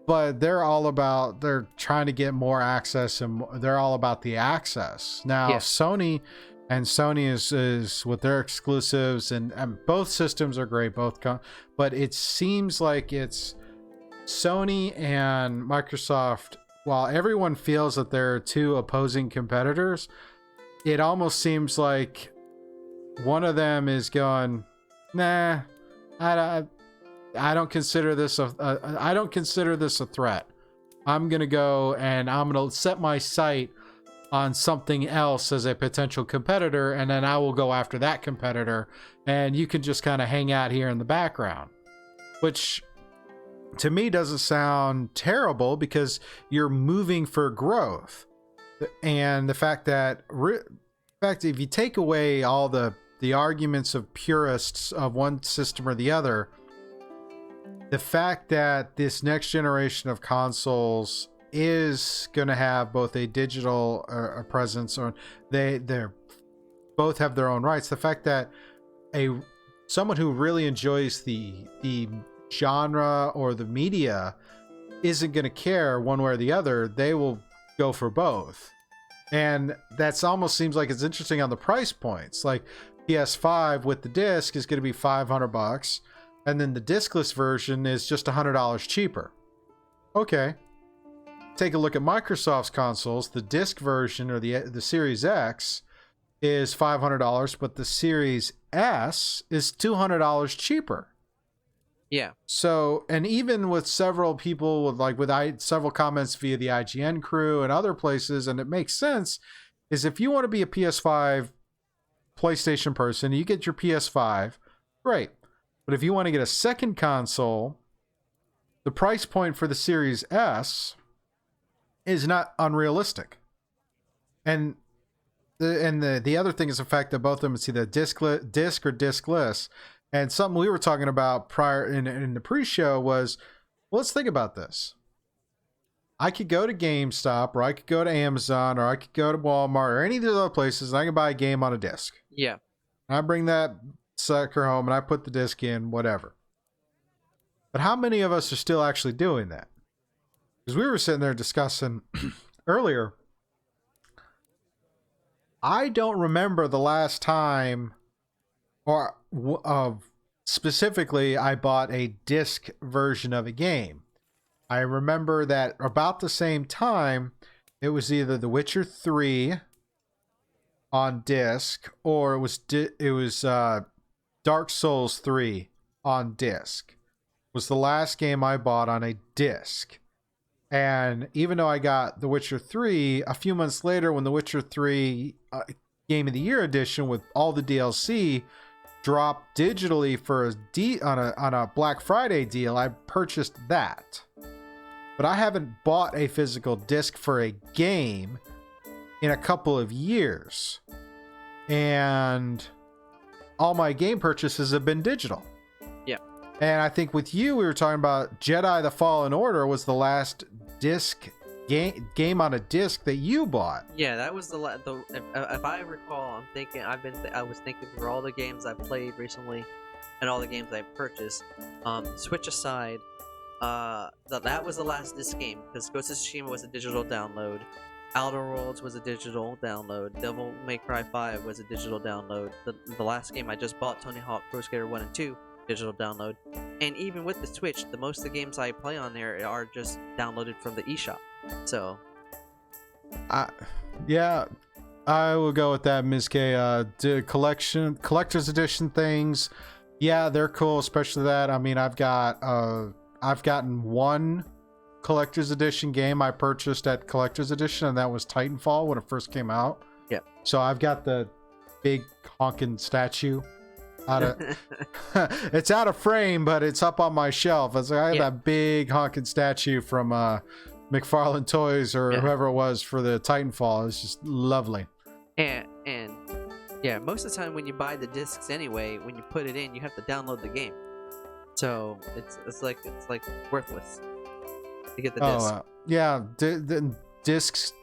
but they're trying to get more access, and they're all about the access. Now, Sony is with their exclusives, and both systems are great, but it seems like it's Sony and Microsoft. While everyone feels that they're two opposing competitors, it almost seems like one of them is going, nah, I don't consider this a threat. I'm gonna go and I'm gonna set my sight on something else as a potential competitor, and then I will go after that competitor, and you can just kind of hang out here in the background, which to me doesn't sound terrible, because you're moving for growth. And the fact that if you take away all the arguments of purists of one system or the other, the fact that this next generation of consoles is going to have both a digital presence, or they both have their own rights, the fact that someone who really enjoys the genre or the media isn't going to care one way or the other, they will go for both. And that's almost seems like it's interesting on the price points. Like PS5 with the disc is going to be $500, and then the discless version is just $100 cheaper. Okay. Take a look at Microsoft's consoles. The disc version, or the Series X, is $500, but the Series S is $200 cheaper. Yeah. So, and even with several people with several comments via the IGN crew and other places, and it makes sense, is if you want to be a PS5 PlayStation person, you get your PS5, great. But if you want to get a second console, the price point for the Series S is not unrealistic. And the other thing is the fact that both of them is either disc or discless. And something we were talking about prior in the pre-show was, well, let's think about this. I could go to GameStop, or I could go to Amazon, or I could go to Walmart, or any of these other places, and I can buy a game on a disc. Yeah. And I bring that sucker home, and I put the disc in, whatever. But how many of us are still actually doing that? Because we were sitting there discussing earlier. I don't remember the last time, or specifically, I bought a disc version of a game. I remember that about the same time, it was either The Witcher 3 on disc, or it was Dark Souls 3 on disc. Was the last game I bought on a disc. And even though I got The Witcher 3, a few months later, when The Witcher 3 Game of the Year edition with all the DLC dropped digitally for on a Black Friday deal, I purchased that. But I haven't bought a physical disc for a game in a couple of years. And all my game purchases have been digital. Yeah. And I think with you, we were talking about Jedi The Fallen Order was the last disc game on a disc that you bought. Yeah, that was if I recall, I was thinking through all the games I've played recently and all the games I've purchased. Switch aside, that was the last disc game, because Ghost of Tsushima was a digital download. Outer Worlds was a digital download. Devil May Cry 5 was a digital download. The last game I just bought, Tony Hawk Pro Skater 1 and 2, digital download. And even with the Switch, most of the games I play on there are just downloaded from the eShop. So, yeah, I will go with that, Ms. K. Collector's edition things, yeah, they're cool, especially that. I mean, I've gotten one collector's edition game I purchased at collector's edition, and that was Titanfall when it first came out. Yeah. So I've got the big honking statue out of it's out of frame, but it's up on my shelf. I have that big honking statue from McFarlane Toys or whoever it was for the Titanfall. It's just lovely. And yeah, most of the time when you buy the discs anyway, when you put it in, you have to download the game. So it's like worthless to get the disc. Yeah,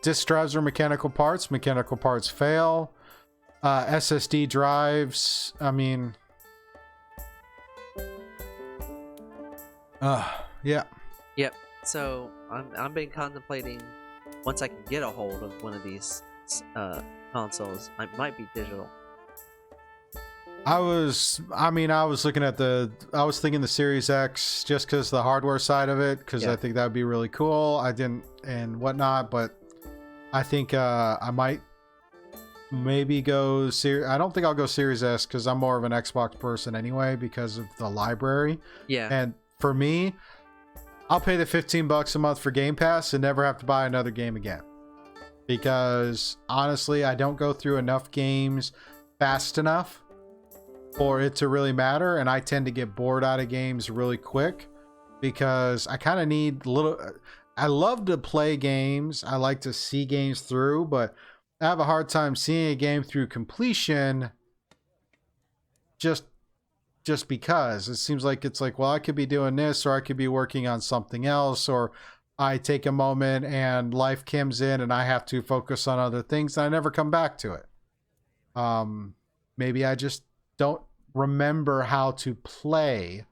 disc drives are mechanical parts. Mechanical parts fail. SSD drives. I mean, yeah. Yep. So I've been contemplating, once I can get a hold of one of these consoles, I might be digital. I was thinking the Series X just because the hardware side of it, because I think that would be really cool. I didn't and whatnot, but I think I might maybe go I don't think I'll go Series S, because I'm more of an Xbox person anyway because of the library. Yeah. And for me, I'll pay the $15 a month for Game Pass and never have to buy another game again. Because honestly, I don't go through enough games fast enough for it to really matter, and I tend to get bored out of games really quick because I kind of need I love to play games. I like to see games through, but I have a hard time seeing a game through completion just because it seems like well, I could be doing this, or I could be working on something else, or I take a moment and life comes in and I have to focus on other things and I never come back to it. Maybe I just don't remember how to play,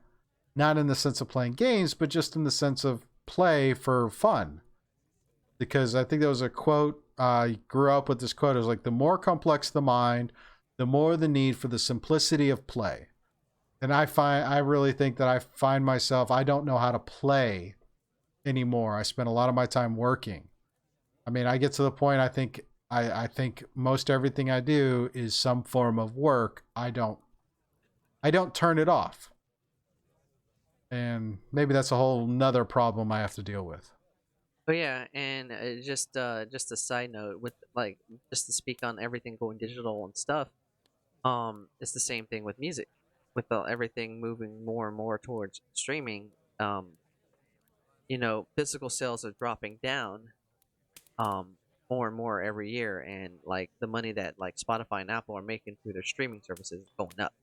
not in the sense of playing games, but just in the sense of play for fun. because I think there was a quote. I grew up with this quote. It was like, the more complex the mind, the more the need for the simplicity of play. And I really think that I find myself, I don't know how to play anymore. I spend a lot of my time working. I mean, I get to the point, I think most everything I do is some form of work. I don't turn it off. And maybe that's a whole nother problem I have to deal with. Oh yeah, and just a side note with like just to speak on everything going digital and stuff. It's the same thing with music, with everything moving more and more towards streaming. Physical sales are dropping down, more and more every year, and like the money that like Spotify and Apple are making through their streaming services is going up.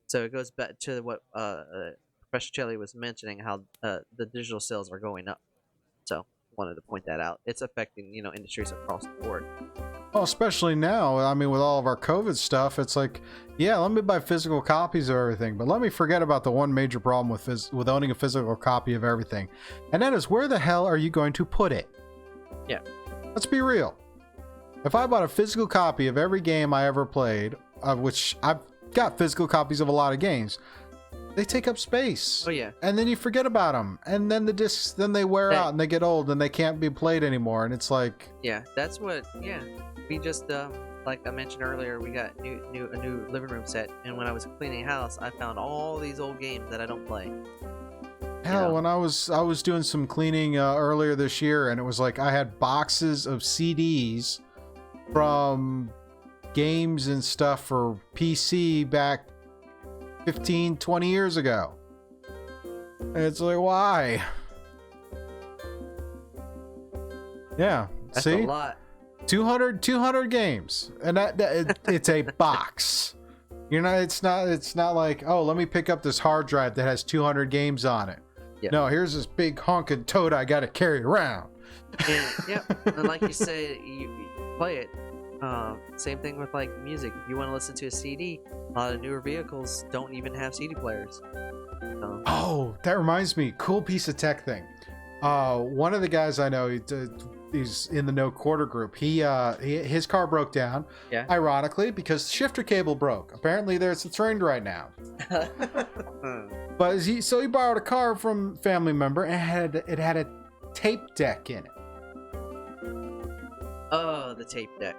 So it goes back to what Professor Shelley was mentioning, how the digital sales are going up. So wanted to point that out. It's affecting industries across the board. Well, especially now, I mean, with all of our COVID stuff, it's like, yeah, let me buy physical copies of everything, but let me forget about the one major problem with owning a physical copy of everything, and that is, where the hell are you going to put it? Yeah. Let's be real. If I bought a physical copy of every game I ever played, of which I've got physical copies of a lot of games, they take up space. Oh yeah. And then you forget about them, and then the discs, then they wear out and they get old and they can't be played anymore, and it's like, yeah, that's what. Yeah, we just like I mentioned earlier, we got a new living room set, and when I was cleaning the house, I found all these old games that I don't play. hell, when I was doing some cleaning earlier this year, and it was like I had boxes of CDs from games and stuff for PC back 15, 20 years ago. And it's like, why? Yeah, That's see? a lot. 200 games, and it's a box. It's not like, oh, let me pick up this hard drive that has 200 games on it. Yep. No, here's this big honking toad I got to carry around. And like you say, you play it. Same thing with like music. If you want to listen to a CD, a lot of newer vehicles don't even have CD players. Oh, that reminds me, cool piece of tech thing. One of the guys I know, he's in the No Quarter group. His car broke down. Yeah. Ironically, because the shifter cable broke. Apparently, there's a trend right now. But he borrowed a car from a family member, and it had a tape deck in it. Oh, the tape deck.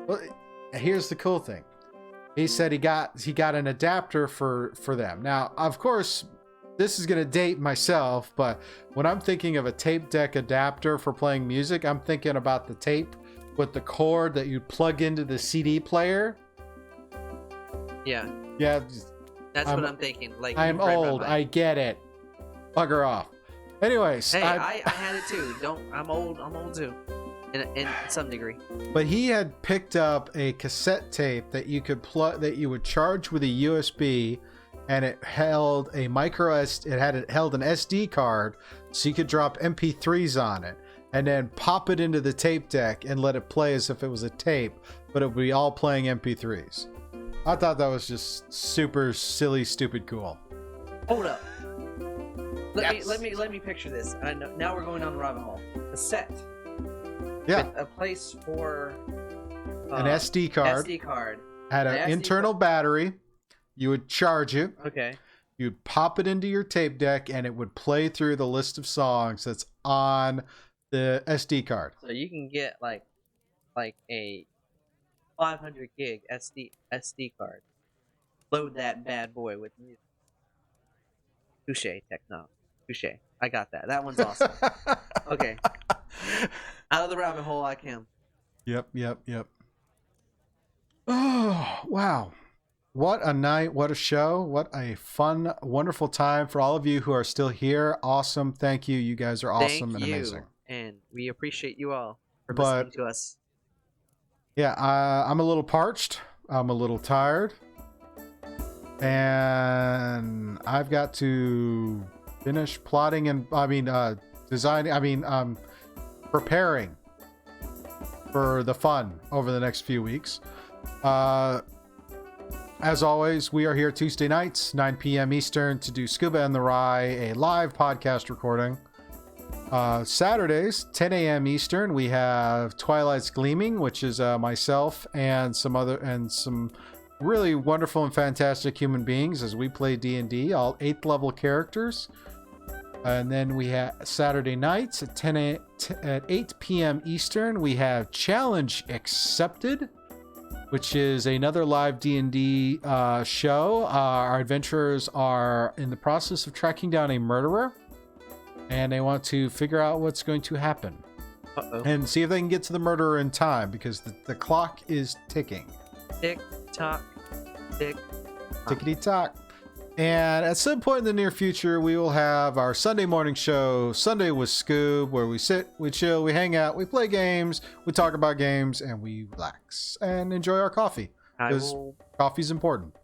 Well, here's the cool thing. He said he got an adapter for them. Now, of course, this is going to date myself, but when I'm thinking of a tape deck adapter for playing music, I'm thinking about the tape with the cord that you plug into the CD player. Yeah. Yeah. That's what I'm thinking. Like, I'm old. I get it. Bugger off. Anyways. Hey, I had it too. I'm old. I'm old too. In some degree. But he had picked up a cassette tape that you could that you would charge with a USB, and it held a it held an SD card, so you could drop MP3s on it and then pop it into the tape deck and let it play as if it was a tape, but it would be all playing MP3s. I thought that was just super silly, stupid cool. Hold up. Let me picture this. I know, now we're going on the rabbit hole. A set. Yeah. With a place for an SD card. SD card. Had an internal battery. You would charge it. Okay. You'd pop it into your tape deck, and it would play through the list of songs that's on the SD card. So you can get like a 500 gig SD card. Load that bad boy with music. Touche, techno. Touche. I got that. That one's awesome. Okay. Out of the rabbit hole I can. Yep. Oh, wow. What a night. What a show. What a fun, wonderful time for all of you who are still here. Awesome. Thank you. You guys are awesome and amazing. And we appreciate you all for listening to us. Yeah, I'm a little parched. I'm a little tired. And I've got to finish plotting and, designing, preparing for the fun over the next few weeks. As always, we are here Tuesday nights, 9 p.m. Eastern, to do Scuba and The Ry, a live podcast recording. Saturdays, 10 a.m. Eastern, we have Twlights Gleaming, which is myself and some really wonderful and fantastic human beings as we play D&D, all 8th level characters. And then we have Saturday nights at at 8 p.m. Eastern, we have Challenge Accepted, which is another live D&D show. Our adventurers are in the process of tracking down a murderer, and they want to figure out what's going to happen. And see if they can get to the murderer in time, because the clock is ticking. Tick tock, tick tickety tock. And at some point in the near future, we will have our Sunday morning show, Sunday with Scoob, where we sit, we chill, we hang out, we play games, we talk about games, and we relax and enjoy our coffee. Because coffee's important.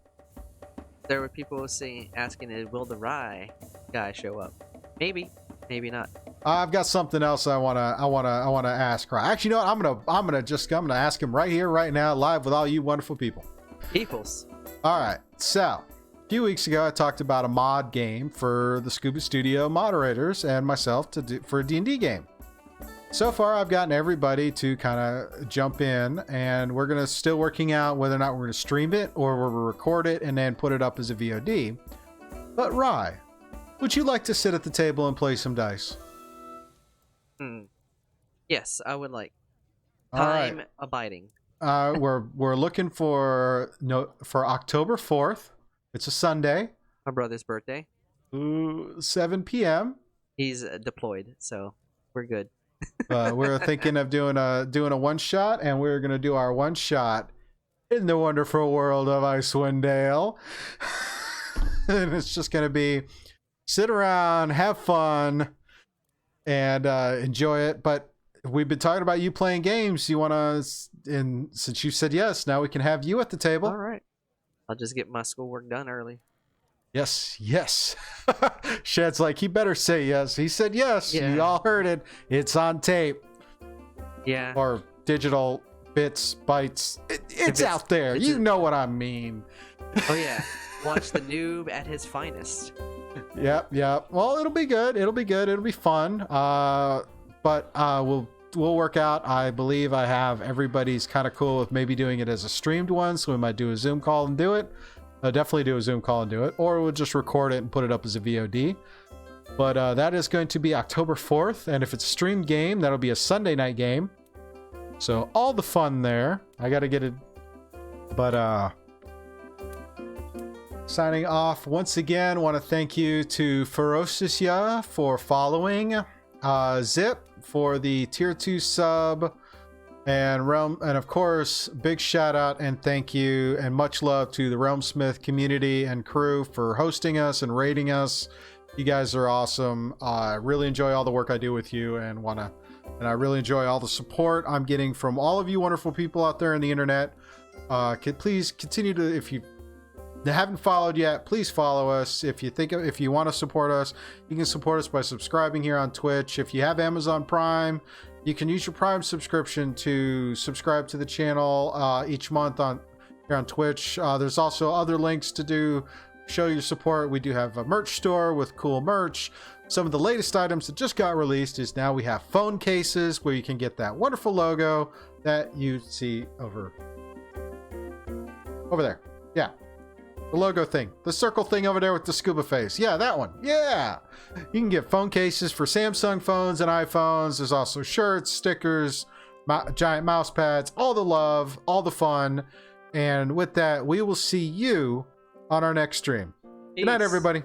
There were people asking, will the Ry guy show up? Maybe, maybe not. I've got something else I wanna ask. Actually, you know what? I'm gonna ask him right here, right now, live with all you wonderful people. Peoples. All right, so. A few weeks ago, I talked about a mod game for the Scuba Studio moderators and myself for a D&D game. So far, I've gotten everybody to kind of jump in, and we're still working out whether or not we're going to stream it or we'll record it and then put it up as a VOD. But Ry, would you like to sit at the table and play some dice? Yes, I would like. Time abiding. We're looking for October 4th. It's a Sunday. My brother's birthday. 7 p.m. He's deployed, so we're good. We're thinking of doing a one shot, and we're gonna do our one shot in the wonderful world of Icewind Dale. And it's just gonna be sit around, have fun, and enjoy it. But we've been talking about you playing games. You wanna, and since you said yes, now we can have you at the table. All right. I'll just get my schoolwork done early. Yes. Shad's like, he better say yes. He said yes. Yeah. You all heard it. It's on tape. Yeah. Or digital bits, bytes. It's out there. You know what I mean. Oh, yeah. Watch the noob at his finest. Yep. Well, it'll be good. It'll be fun. But we'll work out. I believe I have everybody's kind of cool with maybe doing it as a streamed one, so we might do a Zoom call and do it. Definitely do a Zoom call and do it, or we'll just record it and put it up as a VOD. But that is going to be October 4th, and if it's a streamed game, that'll be a Sunday night game. So all the fun there. I got to get it. But signing off once again, want to thank you to Ferocious for following, Zip for the tier 2 sub, and Realm, and of course, big shout out and thank you and much love to the Realmsmith community and crew for hosting us and rating us. You guys are awesome. I really enjoy all the work I do with you, and I really enjoy all the support I'm getting from all of you wonderful people out there on the internet. Please continue to, if you haven't followed yet, please follow us. If you want to support us, you can support us by subscribing here on Twitch. If you have Amazon Prime, you can use your Prime subscription to subscribe to the channel each month here on Twitch. There's also other links to show your support. We do have a merch store with cool merch. Some of the latest items that just got released is now we have phone cases where you can get that wonderful logo that you see over there. Yeah. The logo thing. The circle thing over there with the scuba face. Yeah, that one. Yeah. You can get phone cases for Samsung phones and iPhones. There's also shirts, stickers, giant mouse pads, all the love, all the fun. And with that, we will see you on our next stream. Peace. Good night, everybody.